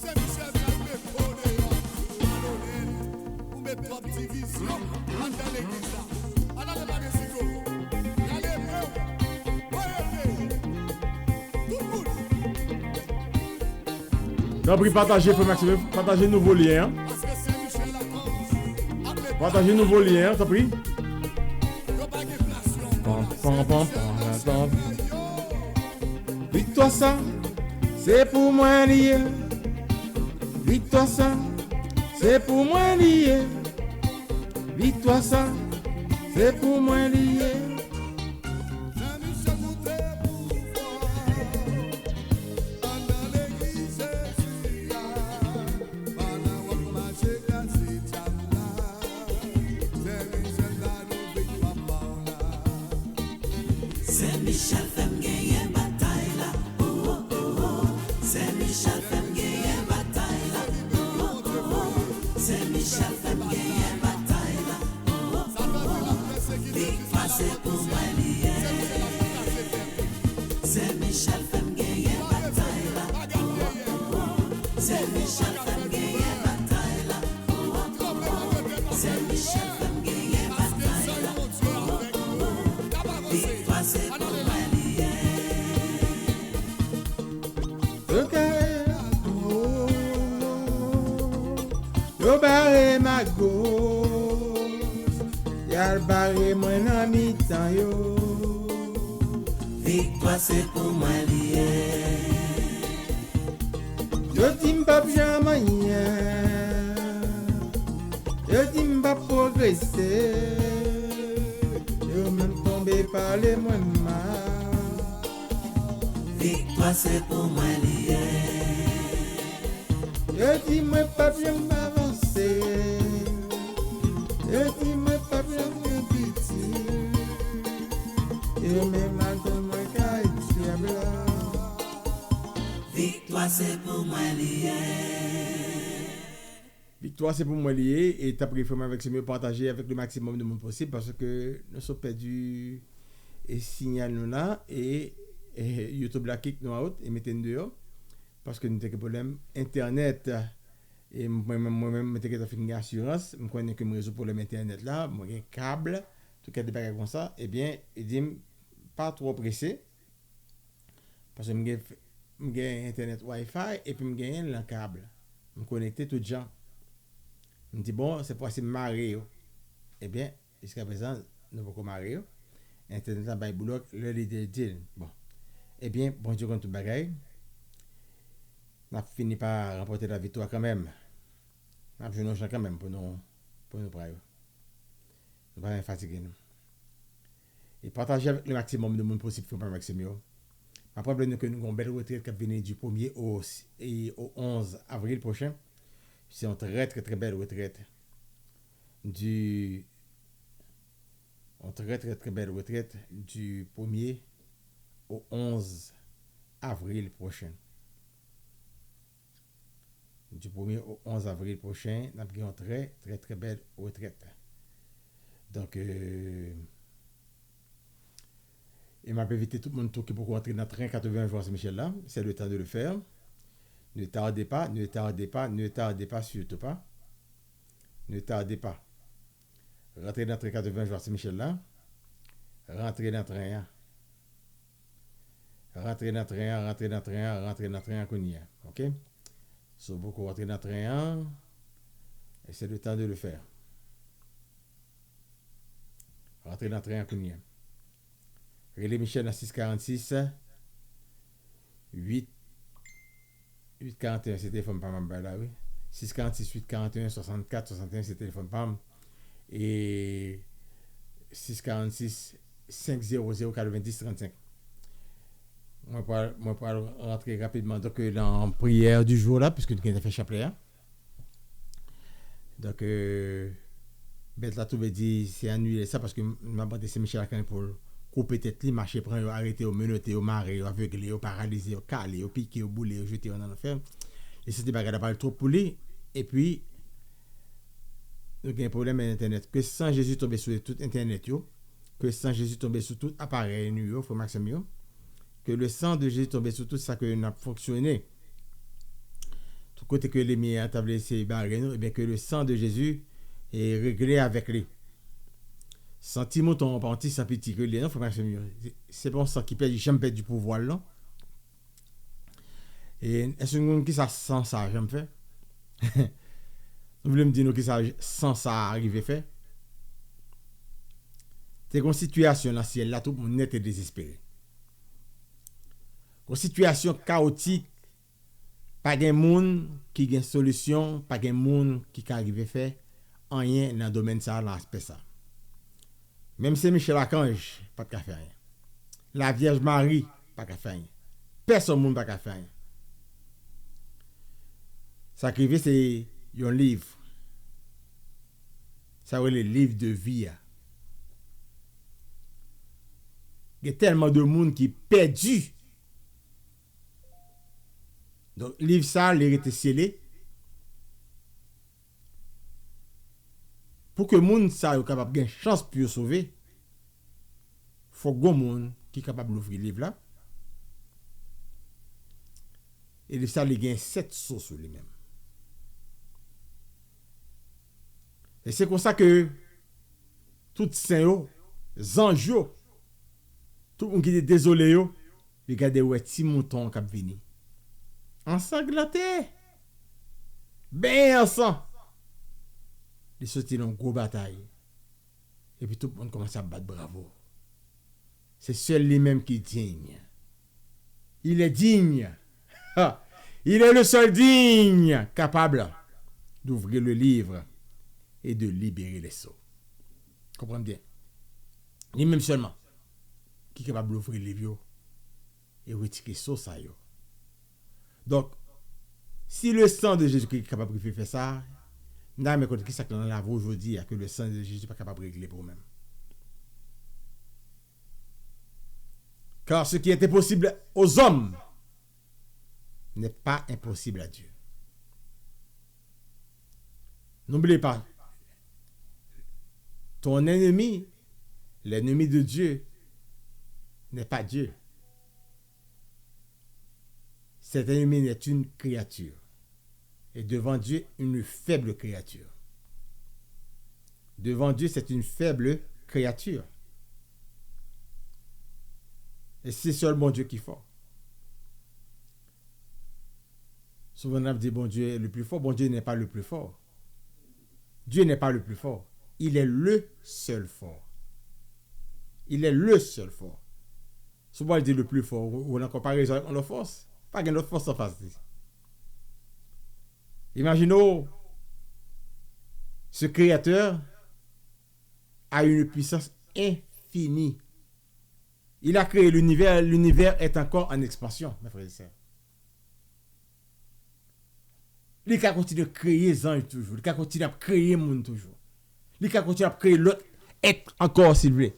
c'est Michel Calvé Podé. Ou mes trois divisions, en dans l'église là. En allant dans les ciseaux. Allez, bro. Tout le monde. Donc, partagez, frère Maxime, partagez nouveau lien. Parce que c'est Michel Lacan. Partagez nouveau lien, t'as pris? Yo pas de inflation. Pam pam pam pam pam. Victoire ça, c'est pour moi lié. Victoire ça, c'est pour moi lié. Victoire ça, c'est pour moi lié. Saint-Michel monté pouvoir. En dans l'église Jésus. Pendant qu'on marche cassé Tchamla. Saint-Michel Gano avec papa. C'est Michel femme gagner bataille là. Oh oh oh. C'est Michel femme gagner C'est Michel Femme gagné bataille là. C'est Michel Femme gagné bataille là. C'est Michel Femme gagné bataille là. Victoire c'est pour moi lié. Yo barre ma gauche, y'a barre moi nan mi-temps yo. Victoire c'est pour moi lié. Yo di m'pap jamais rien, yo di m'pap progresser, yo même tombé par les moins mal. Victoire c'est pour moi lié. Yo di moi pas bien avancer, yo di moi pas bien petit, yo même maintenant moi qu'à diable. Victoire c'est pour moi lié. Victoire, c'est pour moi lié et t'as pris avec ce mieux partager avec le maximum de monde possible parce que nous sommes perdus et signal nous là et YouTube la kick nous out et mettez nous dehors parce que nous avons des problèmes internet et moi-même je suis une assurance, je connais que je résout problème internet là, moi j'ai un câble, tout cas des bagages comme ça, et bien il dit pas trop pressé parce que j'ai internet Wi-Fi et puis j'ai un câble, je connecté tout gens. Je me dis, bon, c'est possible de marier. Eh bien, jusqu'à présent, nous ne pouvons pas marier. Internet a bail boulot, le leader deal. Bon. Eh bien, bon Dieu, comme tout bagaille, on a fini par remporter la victoire quand même. On a joué nos gens quand même pour nous prier. Nous ne pas fatiguer nous. Et partager avec le maximum de monde possible pour avec ce mieux. Ma problème est que nous avons une belle retraite qui vient du 1er au 11 avril prochain. C'est une très très très belle retraite. Une très très très belle retraite du 1er au 11 avril prochain. Du 1er au 11 avril prochain, nous avons une très très très belle retraite. Donc, il m'a invité tout le monde qui peut rentrer dans le train 80 jours à Saint-Michel là. C'est le temps de le faire. Ne tardez pas, ne tardez pas, ne tardez pas, surtout pas. Ne tardez pas. Rentrez dans le train 80 jours à Saint-Michel là. Rentrez dans le train. Rentrez dans le train, rentrez dans le train, rentrez dans le train à Kounia. Ok? So, beaucoup rentrez dans le train. Et c'est le temps de le faire. Rentrez dans le train à Kounia. Relais Michel à 646 841, c'est téléphone PAM là, oui. 646 841 64 61, c'est téléphone PAM. Et 646 500 90 35. Moi, pour rentrer rapidement donc, dans la prière du jour là, puisque nous avons fait chapelet. Donc, bête là, tout veut dire, c'est annulé ça parce que m'a demandé c'est Michel Lacan pour couper tête, marcher, prendre, arrêter, menotté, marrer, aveugler, paralyser, caler, piquer, bouler, jeter dans l'enfer. Et c'est des bagages pas trop pour lui. Et puis, nous avons un problème avec Internet. Que sans Jésus tomber sur tout Internet, que sans Jésus tomber sur tout appareil, il faut maximum. Que le sang de Jésus tombe sur tout ça que nous a fonctionné. Tout côté que les miens ont laissé barrer nous, et bien que le sang de Jésus est réglé avec lui. Sentiment ton parti sans pitié que les non faut pas mieux. C'est bon ça qui perd j'aime perdre du pouvoir là. Et est-ce que qui ça sans ça j'aime fait. Vous voulez me dire nous qui ça sans ça arriver fait. C'est une situation là ciel là tout le monde net et désespéré. Une situation chaotique, pas de monde qui a une solution, pas de monde qui arrive faire rien dans le domaine ça dans l'aspect ça. Même si Michel Archange, pas de faire rien. La Vierge Marie, pas de faire rien. Personne monde pas de faire rien. Ça qui arrive c'est un livre. Ça c'est le livre de vie. Il y a tellement de monde qui perdu. Donc livre ça, il était scellé. Pour que monde ça soit capable de chance pour sauver, faut que monde qui est capable d'ouvrir le livre là Et de ça, il gagne 7 sauts sur lui-même. Et c'est comme ça que tout saint, anges, tout le monde qui est désolé, regardez où est petit mouton qui a venu. Ensanglanté. Ben ensemble. Il sortit dans une grosse bataille. Et puis tout le monde commence à battre bravo. C'est seul lui-même qui est digne. Il est digne. Il est le seul digne capable d'ouvrir le livre et de libérer les sceaux. Comprenez bien. Lui-même seulement qui est capable d'ouvrir le livre et retirer les sceaux. Donc, si le sang de Jésus-Christ est capable de faire ça, nous avons compris que ça que nous avons aujourd'hui, que le sang de Jésus n'est pas capable de régler pour nous-mêmes. Car ce qui est impossible aux hommes n'est pas impossible à Dieu. N'oubliez pas, ton ennemi, l'ennemi de Dieu, n'est pas Dieu. Cet ennemi n'est une créature. Et devant Dieu, une faible créature. Devant Dieu, c'est une faible créature. Et c'est seulement Dieu qui est fort. Souvent, on a dit, bon Dieu est le plus fort. Bon Dieu n'est pas le plus fort. Dieu n'est pas le plus fort. Il est le seul fort. Il est le seul fort. Souvent, il dit le plus fort. Ou en comparaison avec notre force. Pas qu'il y a notre force en face. Imaginons, ce créateur a une puissance infinie. Il a créé l'univers. L'univers est encore en expansion, mes frères et sœurs. Il a continué à créer les anges toujours. Il a continué à créer le monde toujours. Il a continué à créer l'autre être encore, s'il vous plaît.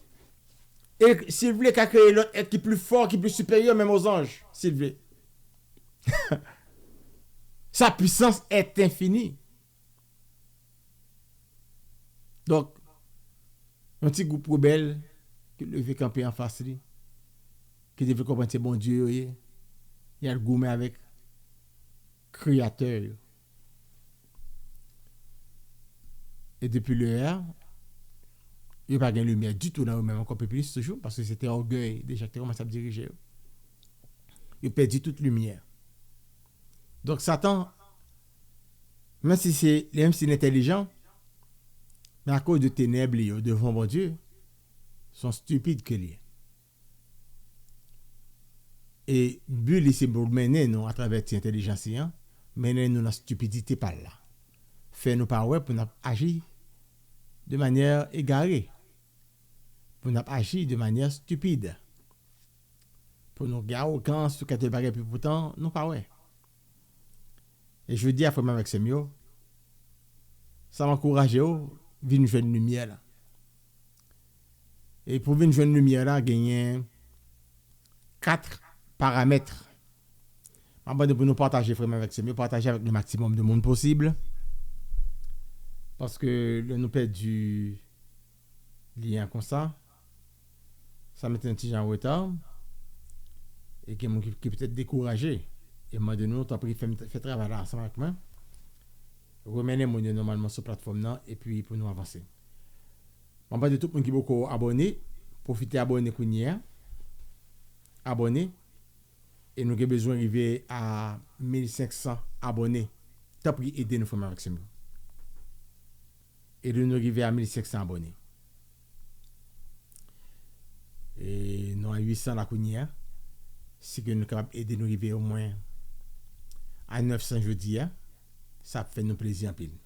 Et s'il vous plaît, il a créé l'autre être qui est plus fort, qui est plus supérieur même aux anges, s'il vous plaît. Sa puissance est infinie. Donc, un petit groupe rebelle qui devait camper en face, qui devait comprendre c'est bon Dieu, il y a le gourmet avec créateur. Et depuis le R, il n'y a pas de lumière du tout dans eux-mêmes, encore plus toujours, parce que c'était orgueil déjà qui commence à diriger. Il a perdu toute lumière. Donc Satan, même si c'est intelligent, mais à cause de ténèbres devant mon Dieu, sont stupides que lui. Et but c'est pour mener nous à travers cette intelligence, mener nous dans la stupidité par là. Faire nous pas pour nous agir de manière égarée, pour nous agir de manière stupide, pour nous garder aucun ce que tu bagarre puis pourtant nous pas ouais. Et je dis à frère avec Semio, ça m'encourage venir jouer une lumière là. Et pour venir jouer une lumière là, gagner 4 paramètres. Avant de nous partager frère avec Semio, partager avec le maximum de monde possible. Parce que le nous perd du lien comme ça met un petit genre en retard et qui peut être découragé. Et moi de nous, tu as pris fait travail là ensemble avec moi. Remenez mon normalement sur la plateforme là et puis pour nous avancer. On va de tout le monde qui est beaucoup abonné, profitez abonner Kounia. Abonner et nous avons besoin d'arriver à 1500 abonnés. Tu as pris aider nous faire avec ça. Et de nous arriver à 1500 abonnés. Et nous avons 800 la Kounia. Si nous sommes capables d'aider nous arriver au moins à 900 jeudi, ça fait nous plaisir en pile.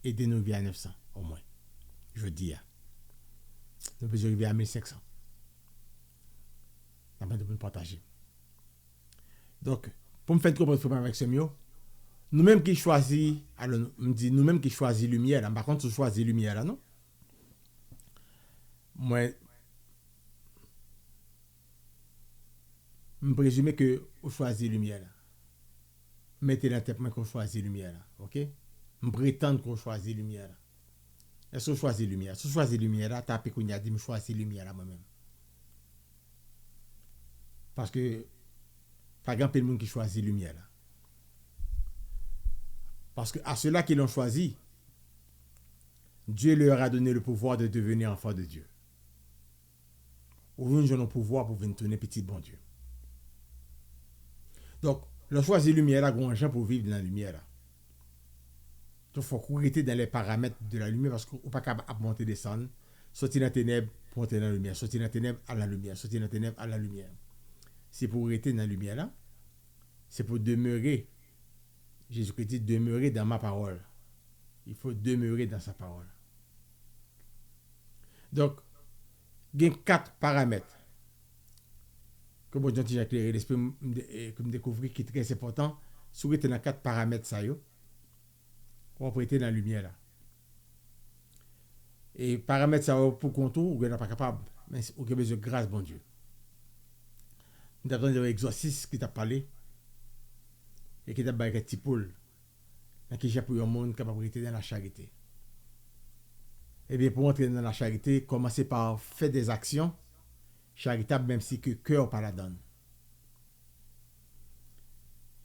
Aidez-nous arriver à 900 au moins. Jeudi. Nous pouvons arriver à 1500. Nous avons besoin de partager. Donc, pour me faire comprendre avec ce mieux, nous-mêmes qui choisissons, alors nous-mêmes qui choisissons lumière, là, par contre, tu choisis lumière là, non? Moi, je présume que vous choisissez lumière là. Mettez dans la tête que vous choisissez lumière là, ok? Je prétends que vous choisissez lumière là. Est-ce que vous choisissez lumière? Si vous choisissez lumière là, tapez qu'on y a dit, je choisis lumière là moi-même. Parce que, par exemple, il y a des gens qui choisissent lumière là. Parce que à ceux-là qui l'ont choisi, Dieu leur a donné le pouvoir de devenir enfants de Dieu. Ou nous avons le pouvoir pour venir tourner petit bon Dieu. Donc, le choisi de lumière là, grand gens pour vivre dans la lumière là. Donc, il faut courir dans les paramètres de la lumière parce qu'on n'est pas capable de monter, descendre, sortir dans les ténèbres pour entrer dans la lumière, sortir dans les ténèbres à la lumière, sortir dans les ténèbres à la lumière. C'est pour rester dans la lumière là, c'est pour demeurer. Jésus-Christ dit demeurer dans ma parole. Il faut demeurer dans sa parole. Donc, il y a 4 paramètres que bon Dieu a éclairé l'esprit que me découvrir qui est très important. Si vous êtes dans 4 paramètres ça yo, on peut être dans la lumière là. Et paramètres ça pour contour, vous n'êtes pas capable, mais vous avez besoin de grâce bon Dieu. Nous avons un exorcisme qui t'a parlé et qui t'a parlé un petit poule qui j'ai pour un monde capable d'être dans la charité. Et bien pour entrer dans la charité, commencez par faire des actions charitables même si que cœur pas la donne.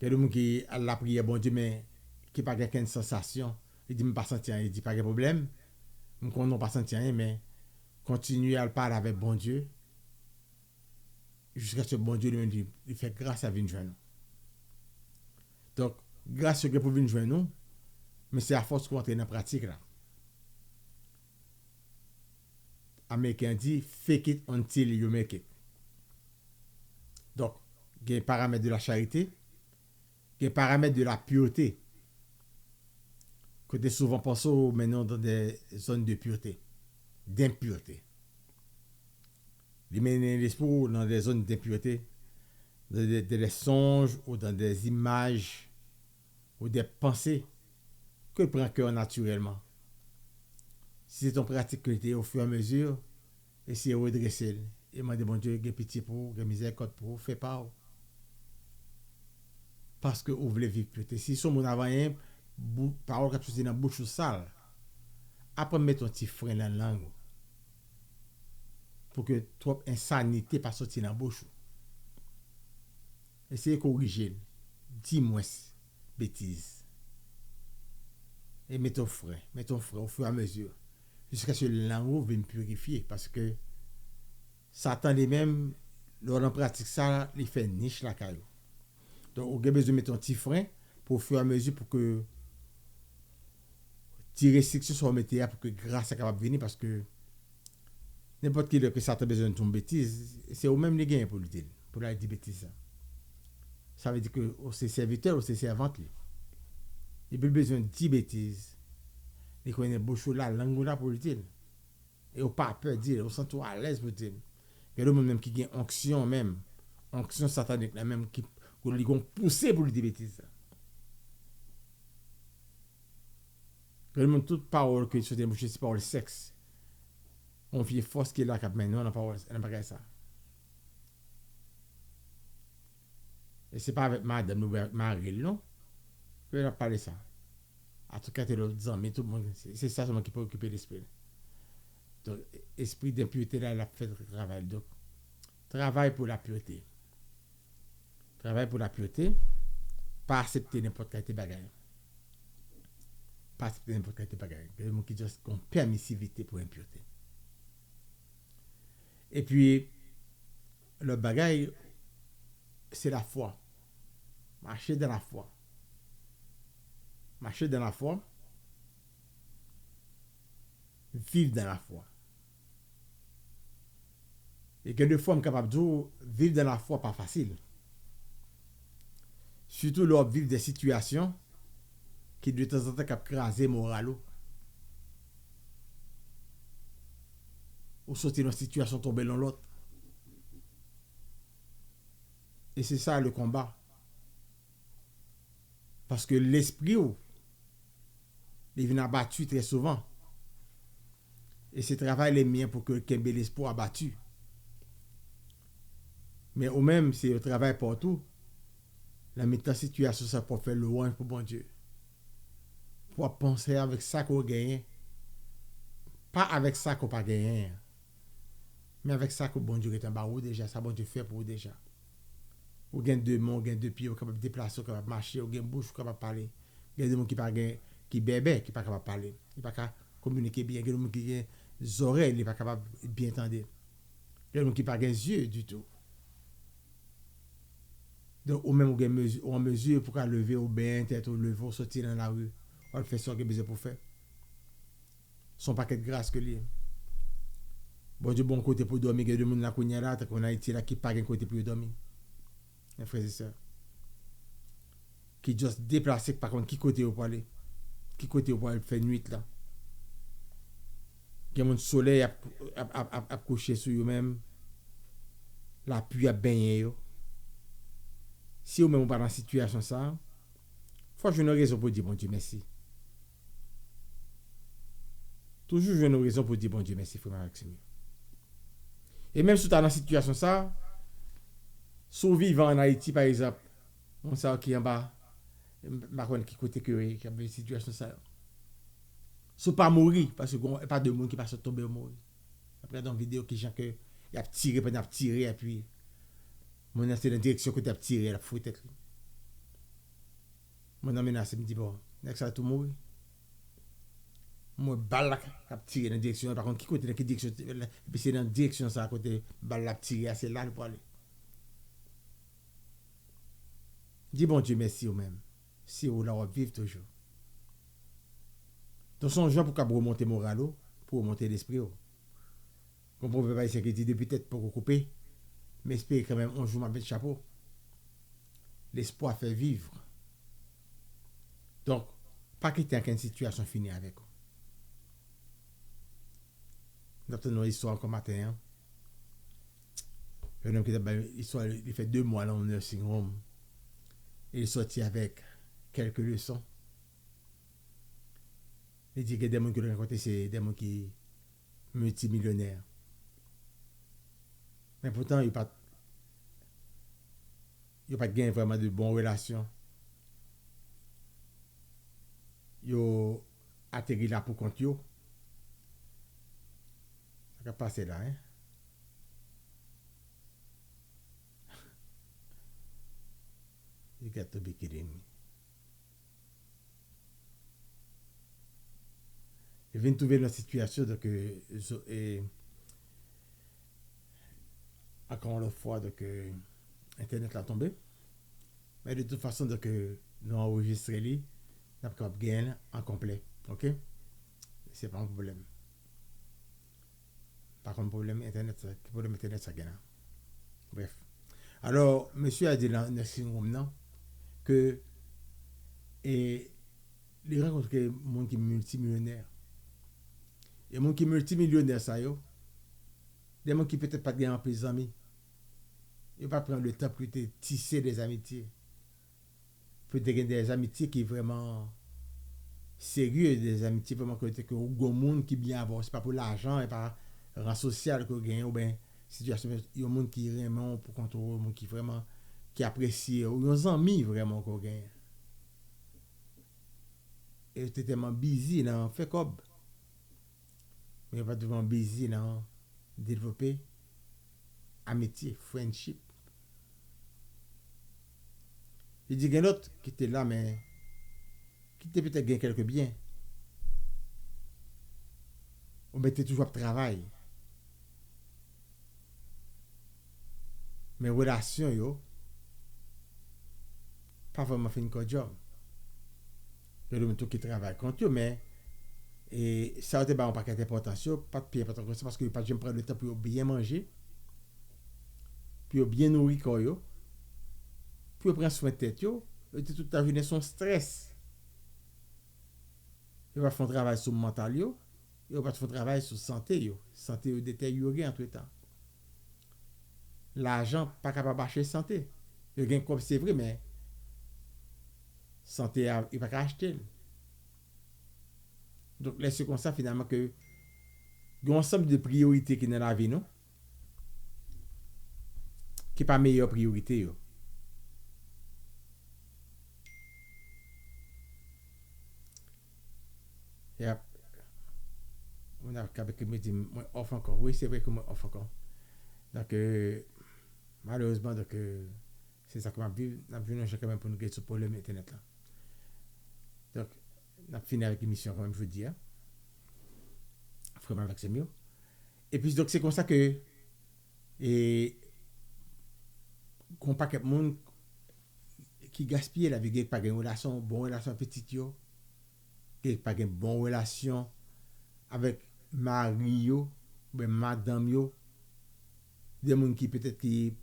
Il y a des gens qui a la prière bon Dieu mais qui pas quelqu'un sensation, il dit me pas sentir rien, il dit pas de problème. Nous connaissons pas sentir rien mais continuer à parler avec bon Dieu jusqu'à ce que bon Dieu lui dit il fait grâce à venir joindre nous. Donc grâce que pour venir joindre nous, mais c'est à force qu'on entre dans la pratique là. Américain dit fake it until you make it. Donc, il y a un paramètre de la charité, il y a un paramètre de la pureté. Côté souvent pensé maintenant dans des zones de pureté, d'impureté. Les mener l'esprit dans des zones d'impureté, dans des songes ou dans des images ou des pensées que prend cœur naturellement. Si c'est ton pratique que tu au fur et à mesure, essayez de redresser. Et demandez bon Dieu, qu'il pitié pour vous, qu'il miséricorde pour vous, faites pas. Parce que vous voulez vivre pureté. Si son mon avant rien, parole qui sorti dans bouche sale, après mettre ton petit frein dans la langue pour que trop insanité pas sortir dans bouche. Essayez de corriger. Dis-moi bêtise. Et mets ton frein au fur et à mesure. Jusqu'à ce que l'amour vienne purifier. Parce que Satan lui-même, lors en pratique ça, il fait niche la caillou. Donc, on a besoin de mettre un petit frein pour au fur et à mesure pour que tirer restriction soit mettre pour que grâce soit capable de venir. Parce que n'importe qui que Satan a besoin de ton bêtise, c'est au même les gains pour le dire. Pour la dire bêtise. Ça veut dire que c'est serviteur ou c'est servante. Il a besoin de 10 bêtises. Il connaît beaucoup la langue là pour le dire. Et on pas peur de dire, on sent tout à l'aise pour dire. Il y a des gens même qui ont onction même. Onction satanique là même qui ont poussé pour le dire bêtises. Il y a des gens toute parole que sur des bouches c'est parole sexe. On fait force qui est là cap maintenant on parole on pas ça. Et c'est pas avec madame Marie non. Je vais parler ça. En tout cas, mais tout le monde, c'est ça seulement qui peut occuper l'esprit. Donc, esprit d'impureté, là, il a fait le travail. Donc, travail pour la pureté. Travail pour la pureté, pas accepter n'importe quelle bagaille. Pas accepter n'importe quelle bagaille. Il y a des gens qui disent qu'on permissivité pour l'impureté. Et puis, le bagaille, c'est la foi. Marcher dans la foi. Marcher dans la foi, vivre dans la foi. Et que de fois, je suis capable de dire, vivre dans la foi, pas facile. Surtout lors de vivre des situations qui de temps en temps craser moral. Ou sortir dans une situation tomber dans l'autre. Et c'est ça le combat. Parce que l'esprit, il vient abattu très souvent. Et ce travail est mien pour que Kembe l'espoir abattu. Mais au même, c'est le travail partout. La mettre en situation, ça pour faire le loin pour bon Dieu. Pour penser avec ça qu'on gagne. Pas avec ça qu'on pas gagné. Mais avec ça que bon Dieu est en bas ou déjà. Ça bon Dieu fait pour vous déjà. Ou gain deux mains, ou gain deux pieds, ou capable de déplacer, ou capable de marcher, ou gain bouche, ou capable de parler. Il y a des gens qui pas qui bébé, qui pas capable parler, qui pas capable communiquer bien, il y a des gens qui ont des oreilles, qui pas capable bien entendre. Il y a des gens qui pas des yeux du tout. Donc ou même en mesure pour lever au bain, tête au lever, sortir dans la rue, on fait ce que besoin pour faire. Son paquet de grâce que lui. Bon du bon côté pour dormir, il y a des gens là qu'on là, qu'on a été là qui pas un côté pour dormir. Mes frères et sœurs. Qui juste déplacé par contre qui côté au aller, qui côté au aller faire nuit là. Qui a mon soleil a couché sur eux-mêmes. La pluie a baigné yo. Si vous même pas dans la situation ça, faut que une raison pour dire bon Dieu merci. Toujours une raison pour dire bon Dieu merci frère Maxime. Et même si tu es dans la situation ça, survivant en Haïti par exemple, on sait qui en bas, marron qui côté que qui a une situation ça. Sous pas mourir parce que il n'y a pas de monde qui passe tomber mourir. Après dans vidéo qui gens que il a tiré pendant tiré et puis mon c'est dans direction que tu as tiré la fouille tête. Mon menace me dit bon, next ça tout mourir. Moi balle a tiré dans direction par contre qui côté dans quelle direction et puis c'est dans direction ça côté balle a tiré c'est là pour aller. Dis bon Dieu merci au même. Si on la vivre toujours. Donc son gens pour remonter moral pour remonter l'esprit. Comme on peut pas essayer de peut-être pour couper mais espérer quand même on joue avec chapeau. L'espoir fait vivre. Donc pas quitter une situation finie avec vous. Notre nos histoire comme matin. Un homme qui histoire il fait 2 mois là en nursing home. Il est sorti avec quelques leçons. Il dit que des gens qui l'ont rencontré, c'est des gens qui multimillionnaires. Mais pourtant, il n'y a pas de vraiment de bonnes relations. Il a atterri là pour compte. Ça va passer là, hein? You got to be kidding me. Il vient de trouver une situation donc encore une fois donc internet a tombé. Mais de toute façon donc nous enregistrons lui, n'a pas gagner en complet, OK? C'est pas un problème. Par contre problème internet ça gagne. Bref. Alors monsieur a dit dans nursing home non que et les rencontres que monde qui multimillionnaire et monde qui multimillionnaire ça yo des gens qui peut-être pas gagner en plus amis ils pas prendre le temps pour tisser des amitiés peut-être des amitiés qui vraiment sérieux des amitiés vraiment que au monde qui bien avoir c'est pas pour l'argent et pas rang social que gagne ou ben situation il y a monde qui vraiment pour contrôler monde qui vraiment qui apprécie ou nos amis vraiment qu'on gagne et c'était tellement busy dans fait cob mais pas tellement busy dans développer amitié friendship il dit qu'il y a d'autres qui étaient là mais qui étaient peut-être gagné quelques biens on mettait toujours au travail mais relation yo pas vraiment fait une job. Il y a des gens qui travaillent contre eux, mais et ça a été un paquet d'importance, pas de pied parce que pas jamais prendre le temps pour bien manger, pour bien nourrir corps yo, pour prendre soin de tête yo, et toute la journée son stress. Il va faire un travail sur le mental yo, il va faire un travail sur santé yo détériorée entre temps. L'argent pas capable d'acheter santé. Il gagne comme c'est vrai mais santé il pas acheter. Donc c'est comme ça finalement que il y a un ensemble de priorités qui dans la vie non qui pas meilleure priorité yo. Yep. On a avec me dit moi off encore. Oui, c'est vrai que moi off encore. Donc malheureusement donc c'est ça que m'a vu n'a vu quand même pour nous get ce problème internet là. On a fini avec l'émission quand même, je veux dire. Vraiment avec c'est mieux. Et puis, donc, c'est comme ça que. Et. Qu'on pas quelqu'un monde qui gaspille la vie, qui pas une relation, bonne relation petite, qui pas une bonne relation avec mari, madame, des gens qui peut-être qui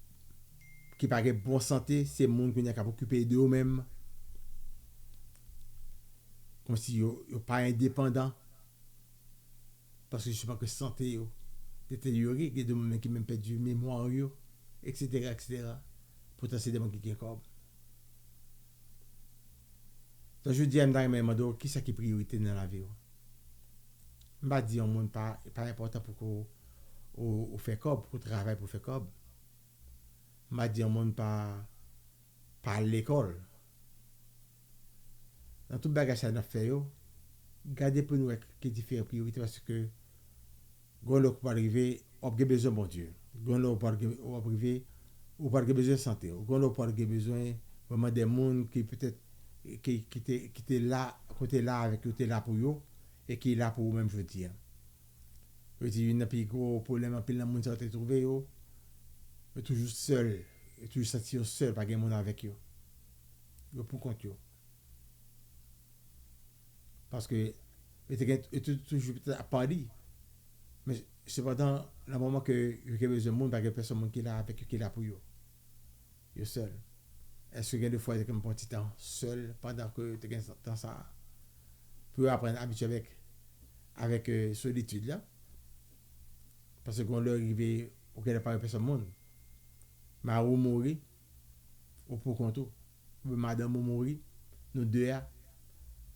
pas une bonne santé, c'est des gens qui n'ont qu'à occuper d'eux-mêmes. Comme si ils ne sont pas indépendants. Parce que je ne sais pas que santé détériorée, il y a des gens qui même perdu mémoire, etc. Pourtant, c'est des gens qui ont corps. Donc, je dis à M. qui c'est qui est priorité dans la vie? Je ne vais pas dire que ce n'est pas important pour qu'on fait corps, pour travailler pour faire corps. Je ne vais pas dire que pas l'école. Dans tout bagage que nous faisons, gardez pour nous qui différentes priorités parce que quand on peut arriver, on a besoin de mon Dieu. Quand on peut arriver, on a besoin de santé. Quand on peut avoir besoin vraiment des gens qui peut-être qui étaient là, côté là avec qui étaient là pour eux et qui est là pour eux-mêmes, je veux dire. Je veux dire, il y a un plus gros problème, un peu de monde qui s'est trouvé, ils toujours seul, ils toujours sentir seul, pas de monde avec eux. Ils pour compte eux. Parce que ils toujours à Paris. Mais cependant, le moment que vous avez besoin de monde, il n'y a personne qui est là avec eux, qui est là pour eux. Ils sont seuls. Est-ce que des fois, vous avez un petit temps seul pendant que vous avez un temps ça pour apprendre à habituer avec solitude là? Parce que quand on arrive, on ne pas personne monde. Mais on mourir, on pour compte. Madame on mourir, nous deux,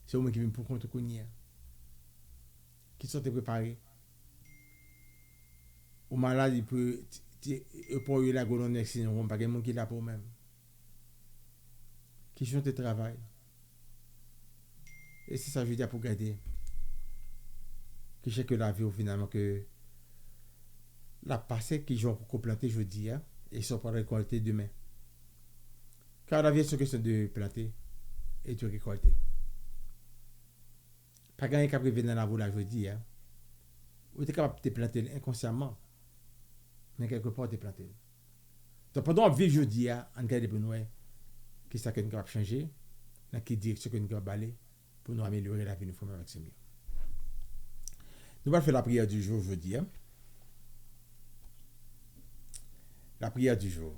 c'est moi qui viens pour compte qu'on y a. Qui sont préparés. Au malade, il peut pour la gouverneur sinon pas quelqu'un qui là pour même. Qui sont de travail. Et c'est ça que je veux dire pour garder. Qui sait que la vie finalement que la passée qui ont planté je dis et ils sont pas récoltés demain. Car la vie c'est une question de planter et de récolter. Pas gagner qu'à priver dans la voie je dis ou tu es capable de planter inconsciemment. Mais quelque part tu planter. Donc pendant vivre je dis en garder pour nous qui ça que nous capable changer dans quelle direction que nous capable aller pour nous améliorer la vie nous avec ce mieux. Nous allons faire la prière du jour je dis. La prière du jour.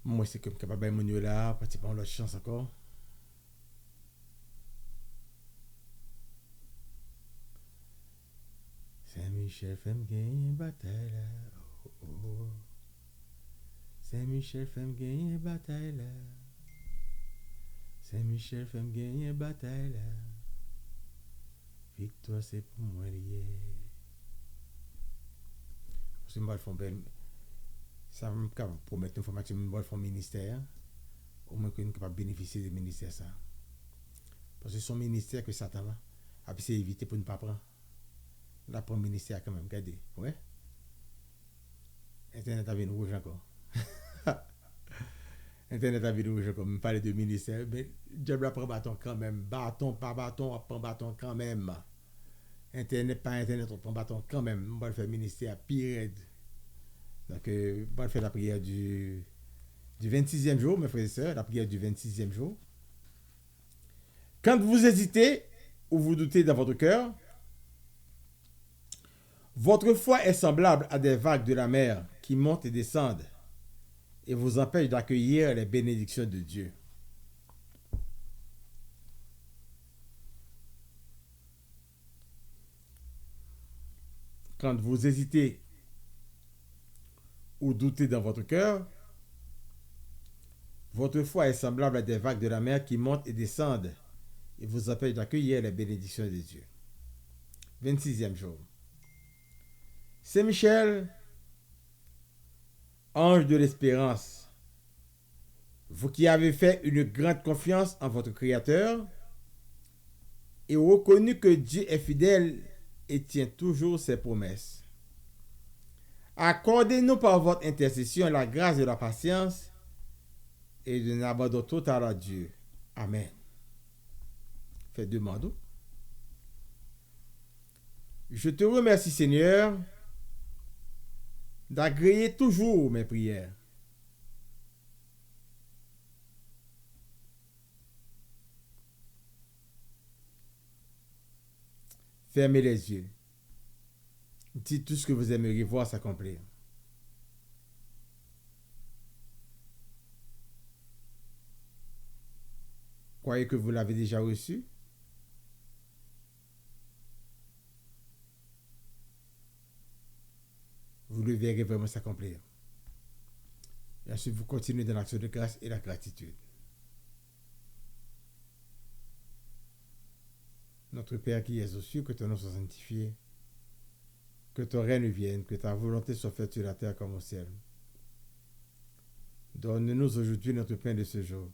Moi, c'est comme capable de mon là, pratiquement l'autre chance encore. Saint-Michel fait me gagner bataille là. Oh, oh. Saint-Michel fait me gagner bataille là. Saint-Michel fait me gagner bataille là. Victoire c'est pour moi lié. Je vais faire belle. Ça me promettre une formation, je vais faire un ministère. Au moins que nous capable bénéficier du ministère ça. Parce que son ministère que Satan là a pu éviter pour ne pas prendre. La prendre ministère quand même, regardez. Ouais. Internet a vu rouge encore. Internet a vu rouge encore. Me parler de ministère, mais diable prend bâton quand même. Bâton pas bâton, on prend bâton quand même. Internet pas internet, on prend bâton quand même. On va faire ministère pire. Donc, on va faire la prière du 26e jour, mes frères et sœurs, la prière du 26e jour. Quand vous hésitez ou vous doutez dans votre cœur, votre foi est semblable à des vagues de la mer qui montent et descendent et vous empêchent d'accueillir les bénédictions de Dieu. Quand vous hésitez ou doutez dans votre cœur, votre foi est semblable à des vagues de la mer qui montent et descendent et vous empêchent d'accueillir les bénédictions de Dieu. 26e jour. Saint Michel, ange de l'espérance, vous qui avez fait une grande confiance en votre Créateur et reconnu que Dieu est fidèle et tient toujours ses promesses. Accordez-nous par votre intercession la grâce de la patience et d'un abandon total à Dieu. Amen. Faites demande. Je te remercie, Seigneur, d'agréer toujours mes prières. Fermez les yeux. Dites tout ce que vous aimeriez voir s'accomplir. Croyez que vous l'avez déjà reçu? Vous le verrez vraiment s'accomplir. Et ensuite, vous continuez dans l'action de grâce et la gratitude. Notre Père qui es aux cieux, que ton nom soit sanctifié, que ton règne vienne, que ta volonté soit faite sur la terre comme au ciel. Donne-nous aujourd'hui notre pain de ce jour.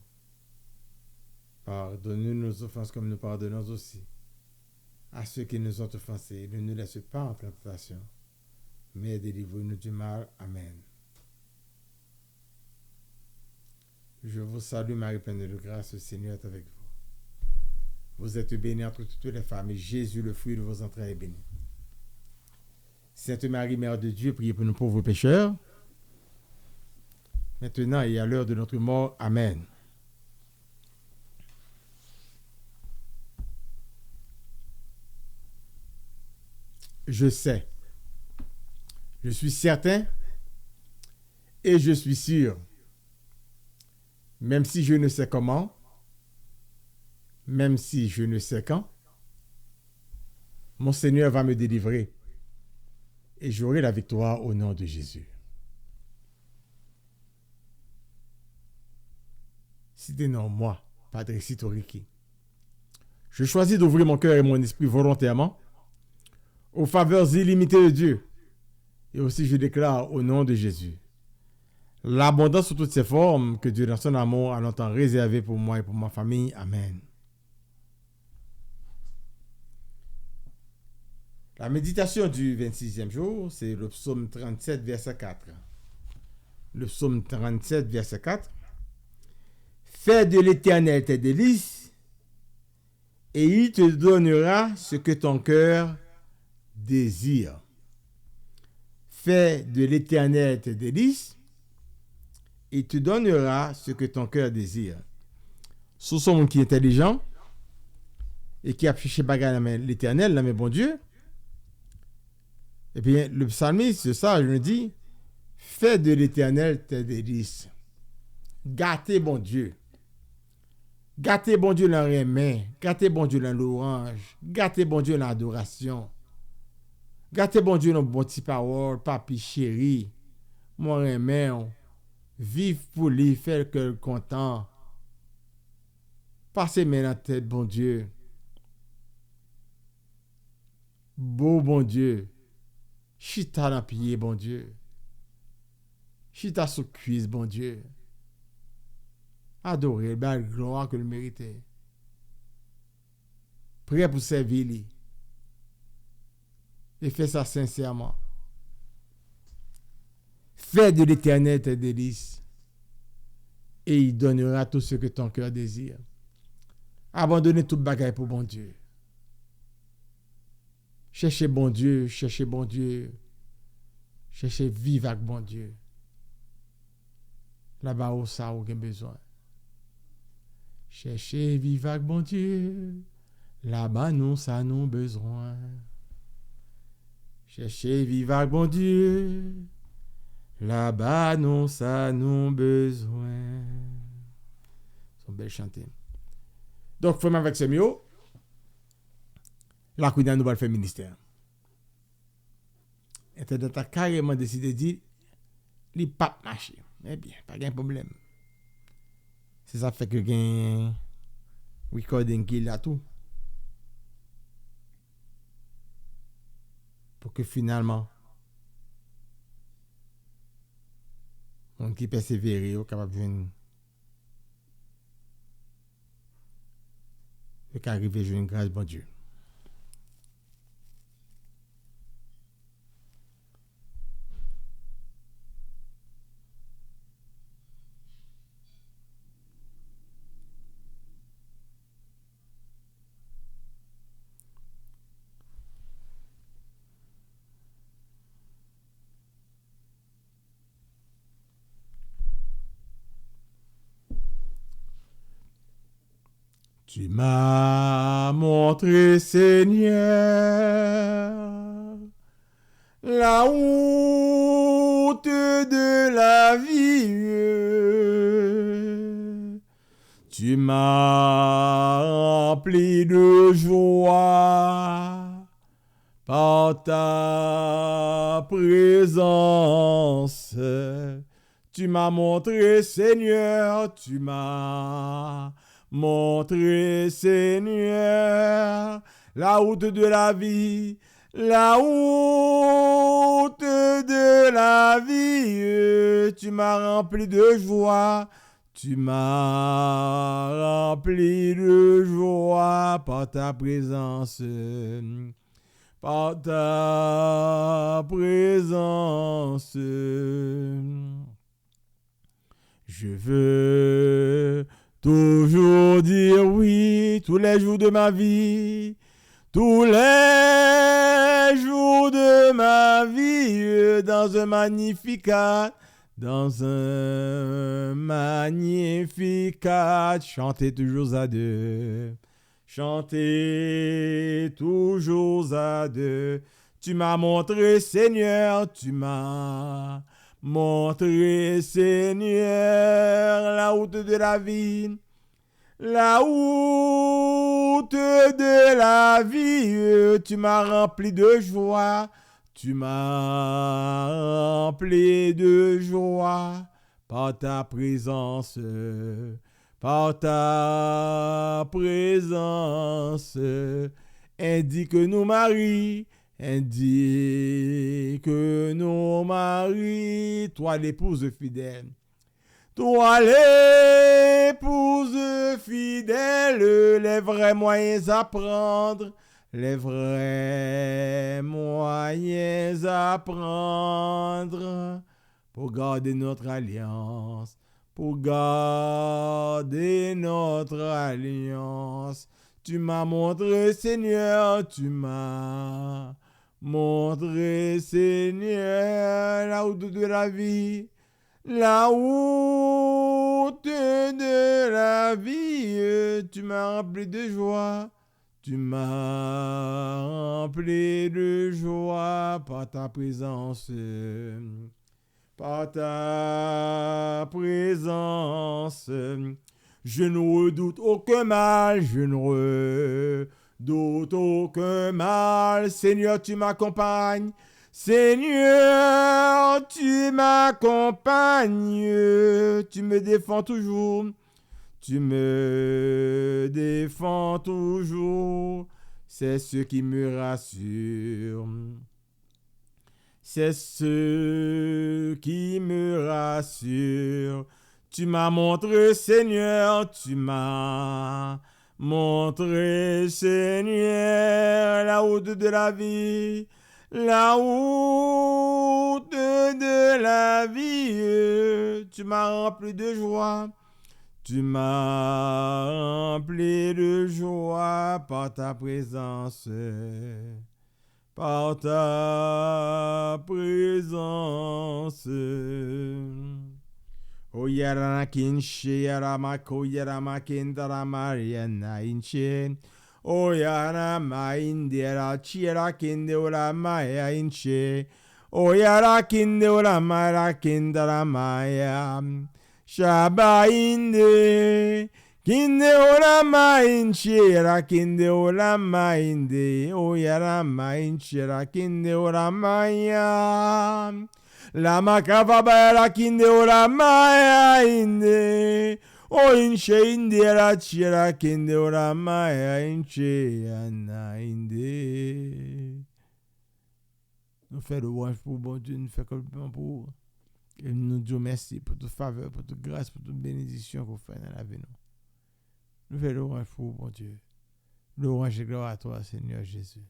Pardonne-nous nos offenses comme nous pardonnons aussi à ceux qui nous ont offensés. Ne nous laisse pas en tentation, mais délivre-nous du mal. Amen. Je vous salue, Marie pleine de grâce, le Seigneur est avec vous. Vous êtes bénie entre toutes les femmes, et Jésus, le fruit de vos entrailles, est béni. Sainte Marie, Mère de Dieu, priez pour nous pauvres pécheurs, maintenant et à l'heure de notre mort. Amen. Je sais, je suis certain et je suis sûr, même si je ne sais comment, même si je ne sais quand, mon Seigneur va me délivrer et j'aurai la victoire au nom de Jésus. Citez non moi, Padre Sitoriki. Je choisis d'ouvrir mon cœur et mon esprit volontairement aux faveurs illimitées de Dieu. Et aussi je déclare au nom de Jésus l'abondance sous toutes ses formes que Dieu dans son amour a longtemps réservé pour moi et pour ma famille. Amen. La méditation du 26e jour, c'est le psaume 37, verset 4. Le psaume 37, verset 4. Fais de l'Éternel tes délices, et il te donnera ce que ton cœur désire. Fais de l'Éternel tes délices, et il te donnera ce que ton cœur désire. Ce sont gens qui est intelligent et qui a cherché bagarre l'Éternel, là, mais bon Dieu. Et bien, le psalmiste, c'est ça, je me dis, fais de l'Éternel tes délices. Gâtez bon Dieu. Gâtez bon Dieu dans les mains. Gâtez bon Dieu dans l'orange. Gâtez bon Dieu dans l'adoration. Gâtez bon Dieu dans bon petit parole, papi chéri. Mon remède. Vive pour lui, faire que content. Passez main dans la tête, bon Dieu. Beau bon Dieu. Chita dans pied, bon Dieu. Chita sous cuisse, bon Dieu. Adorez, belle gloire que le méritait. Prêt pour servir lui. Et fais ça sincèrement. Fais de l'Éternel tes délices, et il donnera tout ce que ton cœur désire. Abandonnez toute bagaille pour bon Dieu. Cherchez bon Dieu, cherchez bon Dieu. Cherchez vivre avec bon Dieu. Là-bas où ça vous avez besoin. Cherchez vivre avec bon Dieu. Là-bas nous ça nous besoin. Cherchez vivre avec bon Dieu. Là-bas nous ça nous besoin. Sont belles chanter. Donc frère avec ce mieux. La Kouina nous va faire ministère. Et tu as carrément décidé de dire, il n'y a pas marché. Eh bien, pas de problème. C'est ça fait que il y a un recording qui est là tout. Pour que finalement, on qui persévère, est capable de venir. Et qu'arrive à jouer une grâce, bon Dieu. Tu m'as montré, Seigneur, la route de la vie. Tu m'as rempli de joie par ta présence. Tu m'as montré, Seigneur, tu m'as montré, Seigneur, la route de la vie, la route de la vie. Tu m'as rempli de joie, tu m'as rempli de joie par ta présence. Par ta présence, je veux toujours dire oui tous les jours de ma vie, tous les jours de ma vie, dans un magnificat, chanter toujours à deux. Chanter toujours à deux. Tu m'as montré, Seigneur, tu m'as montré, Seigneur, la route de la vie, la route de la vie. Tu m'as rempli de joie, tu m'as rempli de joie par ta présence. Par ta présence, indique-nous Marie, indique-nous Marie, toi l'épouse fidèle. Toi l'épouse fidèle, les vrais moyens à prendre, les vrais moyens à prendre pour garder notre alliance. Pour garder notre alliance. Tu m'as montré, Seigneur, tu m'as montré, Seigneur, la route de la vie, la route de la vie. Tu m'as rempli de joie, tu m'as rempli de joie par ta présence. Par ta présence, je ne redoute aucun mal, je ne redoute aucun mal. Seigneur, tu m'accompagnes. Seigneur, tu m'accompagnes. Tu me défends toujours. Tu me défends toujours. C'est ce qui me rassure. C'est ce qui me rassure. Tu m'as montré, Seigneur, tu m'as montré, Seigneur, la route de la vie, la route de la vie. Tu m'as rempli de joie, tu m'as rempli de joie par ta présence. Par ta présence. O yarana kinche yarama ko yarama kindara mariana inche. O yarama indera chira kinde ora maya inche. O yara kinde ora maya kindara maya. Shaba inde. Kinde ora mainchera, kinde ora mainde, oyara mainchera, kinde ora maya. La macava bara kinde ora maya inde, o inche indera chera, kinde ora maya inche ana inde. Nous faisons louange pour bon Dieu, nous faisons compliment pour. Et nous disons merci pour toute faveur, pour toute grâce, pour toute bénédiction qu'on fait dans la vie. Nous faisons louange pour bon Dieu. Louange et gloire à toi, Seigneur Jésus.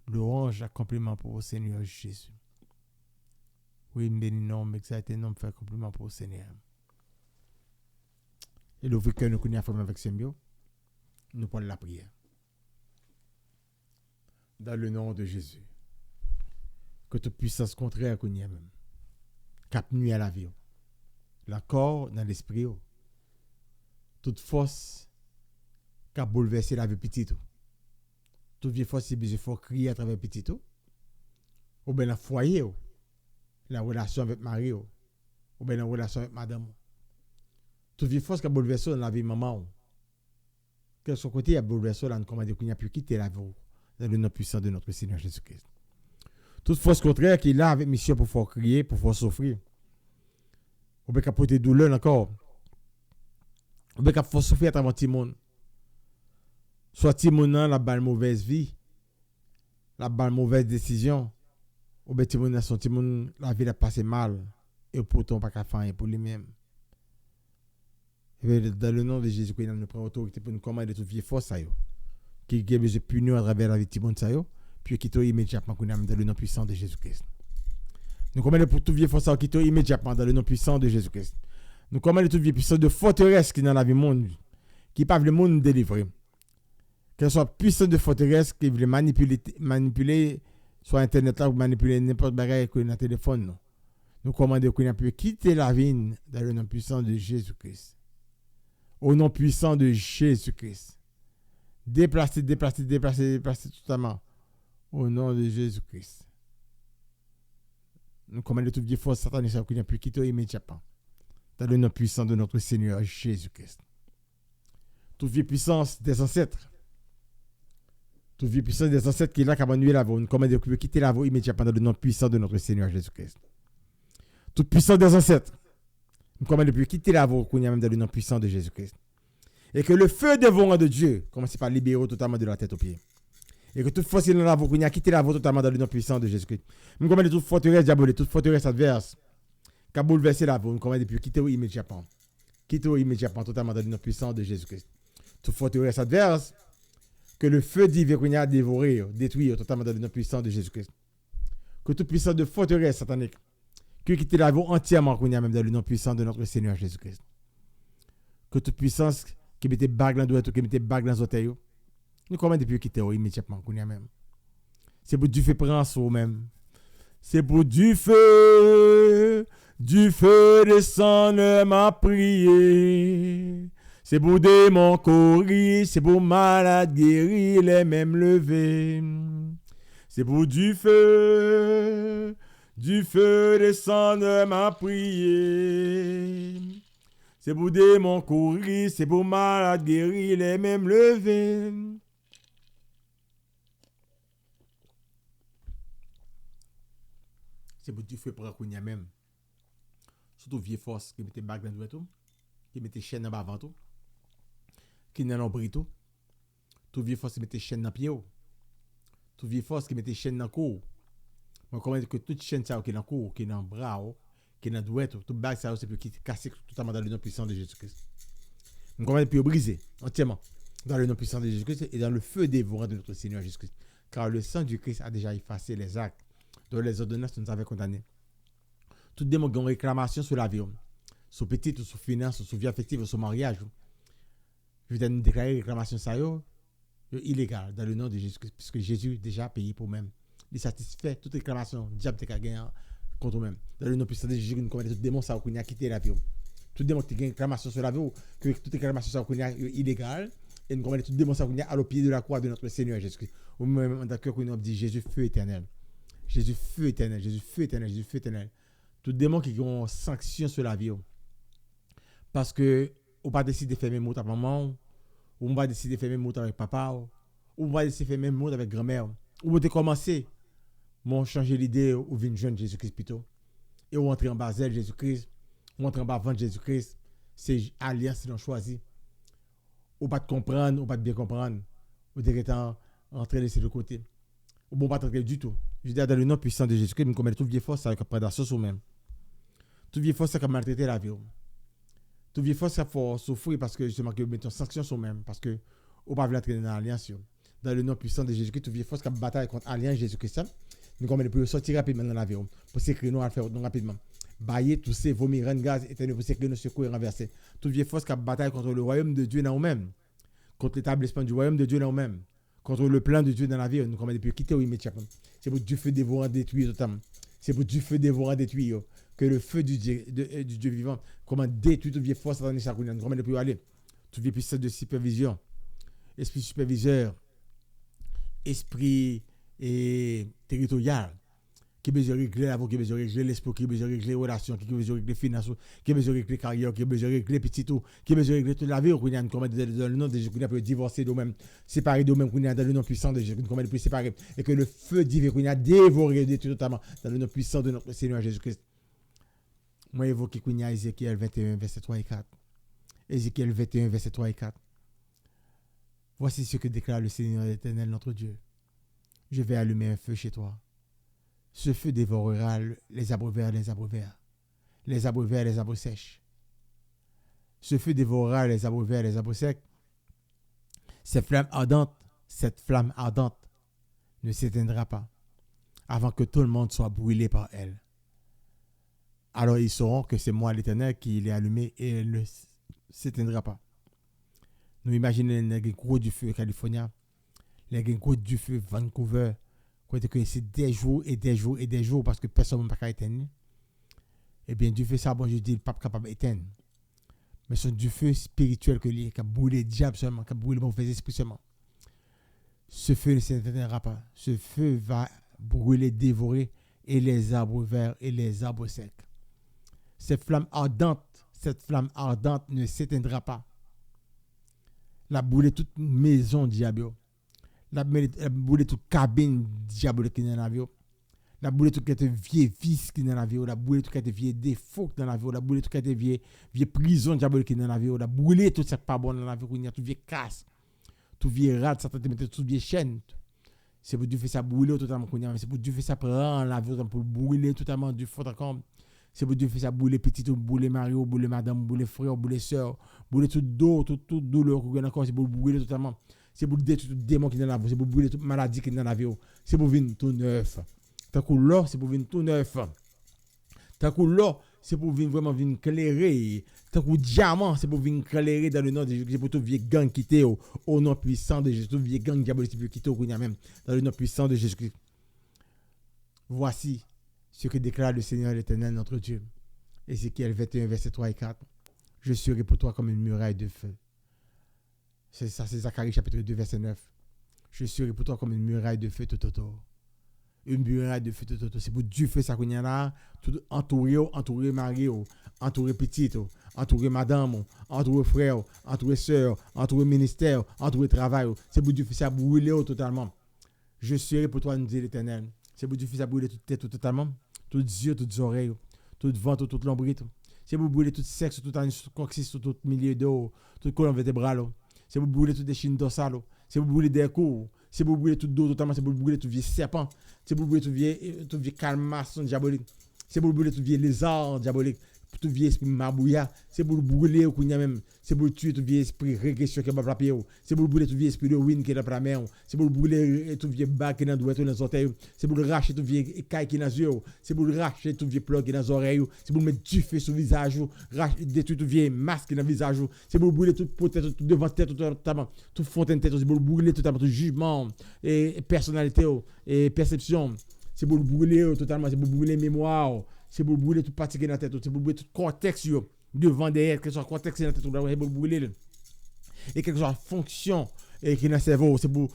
Louange et compliment pour le Seigneur Jésus. Oui, béni nom, exalté nom, fait compliment pour le Seigneur. Et le que nous connaissons avec Seigneur, nous prenons la prière. Dans le nom de Jésus. Que toute puissance contraire qu'on y a même. Cap nuit à la vie. La corps dans l'esprit. Toute force qui a bouleversé la vie petit tout. Toute vieille force, c'est besoin de crier à travers petit tout. Ou bien dans le foyer, la relation avec Marie, ou bien la relation avec madame. Toute vieille force qui a bouleversé dans la vie maman. Quel son côté a bouleversé dans le commandement qu'il n'y a pu quitter la vie dans le nom puissant de notre Seigneur Jésus-Christ. Toute force contraire qui est là avec mission pour faire crier, pour faire souffrir. Ou bien porter douleur encore. Ou bien faire souffrir à travers tout le monde. Soit tout le monde la balle mauvaise vie, la balle mauvaise décision. Ou bien tout le monde la vie a passé mal et pourtant pas qu'à faire pour lui-même. Dans le nom de Jésus, nous prenons autorité pour nous commander toute vieille force qui a besoin de punir à travers la vie de tout le monde, puis qui est immédiatement dans le nom puissant de Jésus-Christ. Nous commandons pour toute vieille force qui est immédiatement dans le nom puissant de Jésus-Christ. Nous commandons toute vieille puissance de forteresse qui est dans la vie monde, qui ne peut le monde délivrer. Qu'elle soit puissance de forteresse qui veut manipuler sur Internet là ou manipuler n'importe quoi dans le téléphone. Nous commandons qu'on peut quitter la vie dans le nom puissant de Jésus-Christ. Au nom puissant de Jésus-Christ. Déplacer totalement. Au nom de Jésus-Christ. Nous commandons toute vieille force satanique qui n'a pu quitter immédiatement. Dans le nom puissant de notre Seigneur Jésus-Christ. Toute vieille puissance des ancêtres. Toute vieille puissance des ancêtres qui est là qui a manué la voie. Nous commandons qu'on peut quitter la voie immédiatement dans le nom puissant de notre Seigneur Jésus-Christ. Toute puissance des ancêtres. Nous commandons de quitter la voie qu'on y a même dans le nom puissant de Jésus-Christ. Et que le feu dévorant de Dieu commence par libérer totalement de la tête aux pieds. Et que toute force qui est dans la voie qu'on y a quitté la voie totalement dans le nom puissant de Jésus-Christ. Nous commandons toute forteresse diabolique, toute forteresse adverse qui a bouleversé la voie. Nous commandons de quitter immédiatement. Quitter immédiatement totalement dans le nom puissant de Jésus-Christ. Toute forteresse adverse que le feu divin qu'on y a dévoré, détruit totalement dans le nom puissant de Jésus-Christ. Que toute puissance de forteresse satanique que quitter la voie entièrement qu'on y a même dans le nom puissant de notre Seigneur Jésus-Christ. Que toute puissance qui mettait bague dans le doigt, qui mettait bague dans les orteils, nous commandons depuis quitter immédiatement qu'on y a même. C'est pour du feu prendre sur même. C'est pour du feu descendre m'a prié. C'est pour démons courir, c'est pour malades guérir, les mêmes levés. C'est pour du feu descendre m'a prié. C'est pour démons courir, c'est pour malades guérir, les mêmes levés. C'est pour du feu pour qu'on y a même. Surtout vieille force qui mettait bague dans le tout, qui mettait chaîne dans avant tout, qui n'a l'ombre tout. Tout vieille force qui mettait chaîne dans pied. Tout vieille force qui mettait chaîne dans cou. Moi comment que toute chaîne ça qui est dans cou, qui est dans bras, qui est dans doigt, tout bague ça c'est pour qui casser totalement dans le nom puissant de Jésus-Christ. Nous comment peut briser entièrement dans le nom puissant de Jésus-Christ et dans le feu dévorant de notre Seigneur Jésus-Christ. Car le sang du Christ a déjà effacé les actes dont les ordonnances nous avaient condamnés. Tout démon qui ont réclamation sur la vie, sur petite ou sur finance, sur vie affective ou sur mariage. Je vais nous déclarer réclamation ça illégal dans le nom de Jésus-Christ, puisque Jésus déjà payé pour même. Il satisfait toute réclamation, diable te gagné contre même. Dans le nom puissant de Jésus, nous commettons tout démon ça qui a quitté la vie. Tout démon qui a réclamation sur la vie, que toute réclamation ça qui est illégale, et nous commettons tout démon ça qui est à pied de la croix de notre Seigneur Jésus-Christ. Au même d'accord que nous dit Jésus feu éternel. Jésus feu éternel, Jésus feu éternel, Jésus feu éternel. Tout démon qui ont sanction sur la vie. Parce que on pas décider de faire même mot avec maman, ou on va décider de faire même mot avec papa, ou on va décider de faire même mot avec grand-mère. Ou on va commencer, mon changer l'idée ou venir jeune Jésus-Christ plutôt. Et on entrer en bas zèle Jésus-Christ, on entrer en bas vente Jésus-Christ, c'est alliance qu'ils ont choisi. Ou pas te comprendre, ou pas te bien comprendre, ou directement entrer laisser de côté. Ou bon pas t'entrer du tout. Je dis dans le nom puissant de Jésus-Christ, nous commettons toute vieille force avec prédation sur nous-mêmes. Toute vieille force qui a maltraité la vie. Toute vieille force qui a fait souffrir parce que justement que nous mettons sanction sur nous-mêmes. Parce que nous ne pouvons pas entrer dans l'alliance. Dans le nom puissant de Jésus-Christ, toute vieille force qui a bataille contre l'alliance Jésus-Christ, nous commettons pour sortir rapidement dans la vie. Pour s'écrire nous à faire rapidement. Bailler, tousser, vomir, rendre gaz, éteindre pour s'écrire nous secouer et renverser. Toute vieille force qui a bataille contre le royaume de Dieu dans nous-mêmes. Contre l'établissement du royaume de Dieu dans nous-mêmes. Contre le plan de Dieu dans la vie, nous commettons pour quitter immédiatement. C'est pour du feu dévorant détruire totalement. C'est pour du feu dévorant détruire. Que le feu du Dieu vivant, comment détruire toute vieille force satanique, comment pour aller. Toute vieille puissance de supervision. esprit superviseur, esprit territorial, qui besoin de régler l'avocat, qui besoin de régler l'esprit, qui besoin de régler les relations, qui besoin de régler les finances, qui besoin de régler les carrières, qui besoin de régler les petits tout, qui besoin de régler toute la vie, qu'on a dans le nom de Jésus, qu'on a peut divorcer d'eux-mêmes, séparer d'eux-mêmes, qu'on a dans le nom puissant de Jésus, qu'on a peut séparer, et que le feu divin qu'on a dévoré totalement dans le nom puissant de notre Seigneur Jésus-Christ. Moi, évoqué qu'on a Ézéchiel 21, verset 3 et 4. Ézéchiel 21, verset 3 et 4. Voici ce que déclare le Seigneur éternel, notre Dieu. Je vais allumer un feu chez toi. Ce feu dévorera les arbres verts, les arbres verts. Les arbres verts, les arbres sèches. Ce feu dévorera les arbres verts, les arbres secs. Cette flamme ardente ne s'éteindra pas avant que tout le monde soit brûlé par elle. Alors ils sauront que c'est moi l'Éternel qui l'ai allumé et elle ne s'éteindra pas. Nous imaginons les gros du feu Californie, les gros du feu Vancouver, que c'est des jours et des jours et des jours parce que personne ne peut pas éteindre. Eh bien, du feu, ça, bon, je dis, le pape capable d'éteindre. Mais c'est du feu spirituel que lui, qui a brûlé le diable seulement, qui a brûlé le mauvais esprit seulement. Ce feu ne s'éteindra pas. Ce feu va brûler, dévorer et les arbres verts et les arbres secs. Cette flamme ardente ne s'éteindra pas. La brûler toute maison diable. La brûler toute cabine diabolique qui est dans la vie. La brûler toute vieille vice qui est dans la vie. La brûler toute vieille défaut dans la vie. La brûler toute vieille prison diabolique qui est dans la vie. La brûler tout ça pas bon dans la vie. Il y a tout vieille casse. Tout vieille rade, ça te met toute vieille chaîne. C'est pour Dieu faire ça brûler totalement. C'est pour Dieu faire ça prendre la vie pour brûler totalement du fond encore. C'est pour Dieu faire ça brûler petit, brûler Mario, brûler madame, brûler frère, brûler soeur, brûler tout dos, toute douleur qu'on a encore. C'est pour brûler totalement. C'est pour détruire tout démon qui est dans la vie. C'est pour brûler toute maladie qui est dans la vie. C'est pour venir tout neuf. Tant que là, c'est pour venir tout neuf. Tant que là, c'est pour venir vraiment venir éclairer. Tant que diamant, c'est pour venir éclairer dans le nom de Jésus. C'est pour tout vieux gang quitter au nom puissant de Jésus. Tout vieux gang diabolique qui quitter au même dans le nom puissant de Jésus-Christ. Voici ce que déclare le Seigneur l'Éternel, notre Dieu. Ézéchiel 21, verset 3 et 4. Je serai pour toi comme une muraille de feu. C'est ça, c'est Zacharie chapitre 2, verset 9. Je serai pour toi comme une muraille de feu tout autour. Une muraille de feu tout autour. C'est pour Dieu fait ça qu'on y a là, tout entouré mari, entouré petite, entouré madame, entouré frère, entouré soeur, entouré ministère, entouré travail. C'est pour Dieu fait ça brûler totalement. Je serai pour toi, nous dit l'Éternel. C'est pour Dieu fait ça brûler toute tête totalement, tous yeux, toutes oreilles, tout ventre, toute lombrite. C'est pour brûler tout sexe, tout coccyx, tout milieu d'eau, tout colonne vertébrale. C'est pour brûler toutes les chines dorsales, c'est pour brûler des coups, c'est pour brûler tout dos totalement, c'est pour brûler tout vieux serpent, c'est pour brûler tout vieux calmasson diabolique, c'est pour brûler tout vieux lézard diabolique, tout vieux esprit mabouya, c'est pour brûler au kounya même, c'est pour tuer tout vieux esprit régression qui est dans la pied, c'est pour brûler tout vieux esprit de wind qui est dans la mer, c'est pour brûler tout vieux bas qui est dans le doigt, dans les orteils, c'est pour racher tout vieux écaille qui est dans les yeux, c'est pour racher tout vieux plug qui est dans les oreilles, c'est pour mettre du feu sur le visage, détruire tout vieux masque qui est dans le visage, c'est pour brûler tout tête, tout devant tête, tout fontaine tête, c'est pour brûler totalement tout jugement et personnalité et perception, c'est pour brûler totalement, c'est pour brûler mémoire. C'est pour brûler toute partie qui est dans la tête, c'est pour brûler tout cortex devant derrière, que ce soit cortex dans la tête, c'est pour brûler. Et quelque chose de fonction qui est dans le cerveau, c'est pour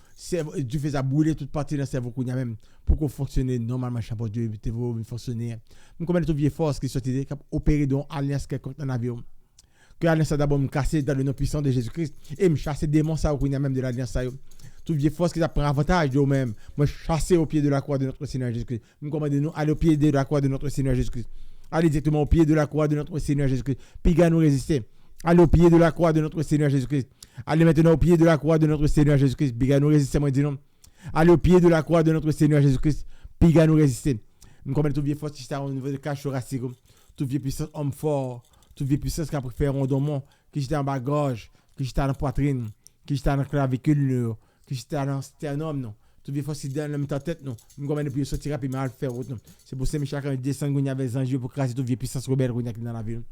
Dieu fait ça brûler toute partie dans le cerveau qu'on a même pour qu'on fonctionne normalement, chapeau Dieu, vous fonctionner. Nous connaissons toutes les forces qui sont qui opérées dans l'alliance quelconque dans l'avion. Que l'alliance d'abord me casser dans le nom puissant de Jésus-Christ et me chasser des démons ça qu'on a même de l'alliance ça. Toutes les forces qui prennent avantage de eux-mêmes, moi chasser au pied de la croix de notre Seigneur Jésus-Christ. Nous commandons aller au pied de la croix de notre Seigneur Jésus-Christ. Allez directement au pied de la croix de notre Seigneur Jésus-Christ. Puis nous résister. Allez au pied de la croix de notre Seigneur Jésus-Christ. Allez maintenant au pied de la croix de notre Seigneur Jésus-Christ. Puis nous résister, moi dis non. Allez au pied de la croix de notre Seigneur Jésus-Christ. Puis nous résister. Nous commandons toutes les forces qui sont au niveau de cache thoracique. Toutes les puissances hommes forts. Toutes les puissances qui ont préféré rondement. Qui sont en bas gorge. Qui sont dans la poitrine. Qui sont dans la clavicule. Qui sont dans le sternum, non. Toutes les fois, si dans la même tête, non. Nous avons pu sortir rapidement à le faire, non. C'est pour ça que chacun descend, qu'on y avait des anges pour craser toutes les puissances rebelles qu'on y a dans la ville.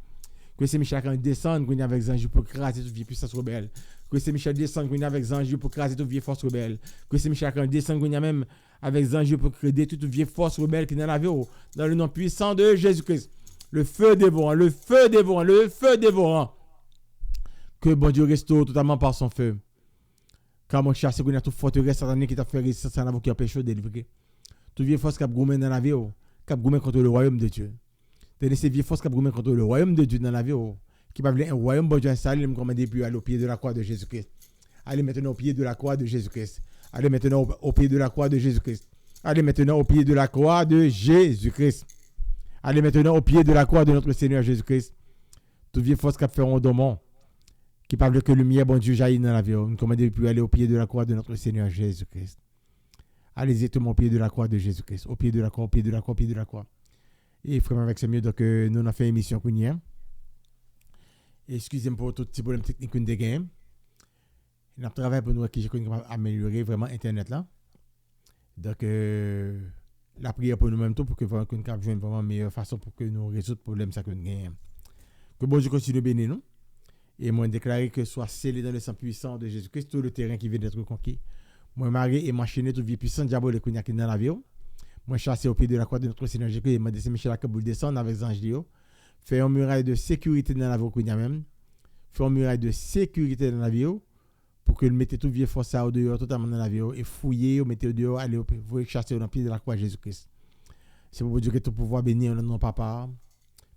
Que c'est chacun descend, qu'on y avait des anges pour craser toutes les puissances rebelles. Que c'est Michel descend, qu'on y avait des anges pour craser toutes les forces rebelles. Que c'est chacun descend, qu'on y a même avec des anges pour créer toutes les forces rebelles qui sont dans la ville. Dans le nom puissant de Jésus-Christ. Le feu dévorant, le feu dévorant, le feu dévorant. Que bon Dieu restaure totalement par son feu. Car mon chasse, qu'on a toute forteresse satanique qui t'a fait résistance à vous qui empêche de délivrer. Toute vieille force qui a goumé dans la vie, qui a goumé contre le royaume de Dieu. Tenez ces vieilles forces qui a goumé contre le royaume de Dieu dans la vie, qui va venir un royaume bon Dieu installé, me commander puis aller au pied de la croix de Jésus-Christ. Allez maintenant au pied de la croix de Jésus-Christ. Allez maintenant au pied de la croix de Jésus-Christ. Allez maintenant au pied de la croix de Jésus-Christ. Allez maintenant au pied de la croix de notre Seigneur Jésus-Christ. Toute vieille force qui a fait un domon, qui parle que le lumière bon Dieu jaillit dans la vie, me commander puis aller au pied de la croix de notre Seigneur Jésus-Christ. Allez directement au pied de la croix de Jésus-Christ. Au pied de la croix, au pied de la croix, au pied de la croix. Et frère, avec c'est mieux, donc nous avons fait une émission qu'on y a. Excusez-moi pour tout petit problème technique qu'on a gagné. Nous avons travaillé pour nous qui améliorer vraiment Internet là. Donc, la prière pour nous-mêmes tout pour que nous puissions jouer vraiment une meilleure façon pour que nous résoudre le problème que nous avons. Que bon Dieu continue de bénir nous. Et moi, déclarer que soit scellé dans le sang puissant de Jésus-Christ tout le terrain qui vient d'être conquis. Moi, marié et m'enchaîner toute vie puissante, diabolique qui est dans la vie. Moi, chassé au pied de la croix de notre Seigneur Jésus-Christ. Moi, c'est Michel Akaboul descendre avec les anges. Faire une muraille de sécurité dans la vie qu'il y a même. Faire une muraille de sécurité dans la vie pour que le mettez tout vieux force au dehors, totalement dans la vie et fouiller, mettez au dehors, aller vous chasser au pied de la croix de Jésus-Christ. C'est pour vous dire que tout pouvoir bénir notre papa,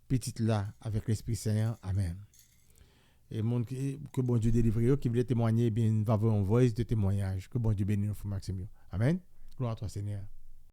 petite là, avec l'Esprit Saint. Amen. Et monde que bon Dieu délivre, qui voulait témoigner, bien, va avoir un voice de témoignage. Que bon Dieu bénisse nous, Maxime. Amen. Gloire à toi, Seigneur.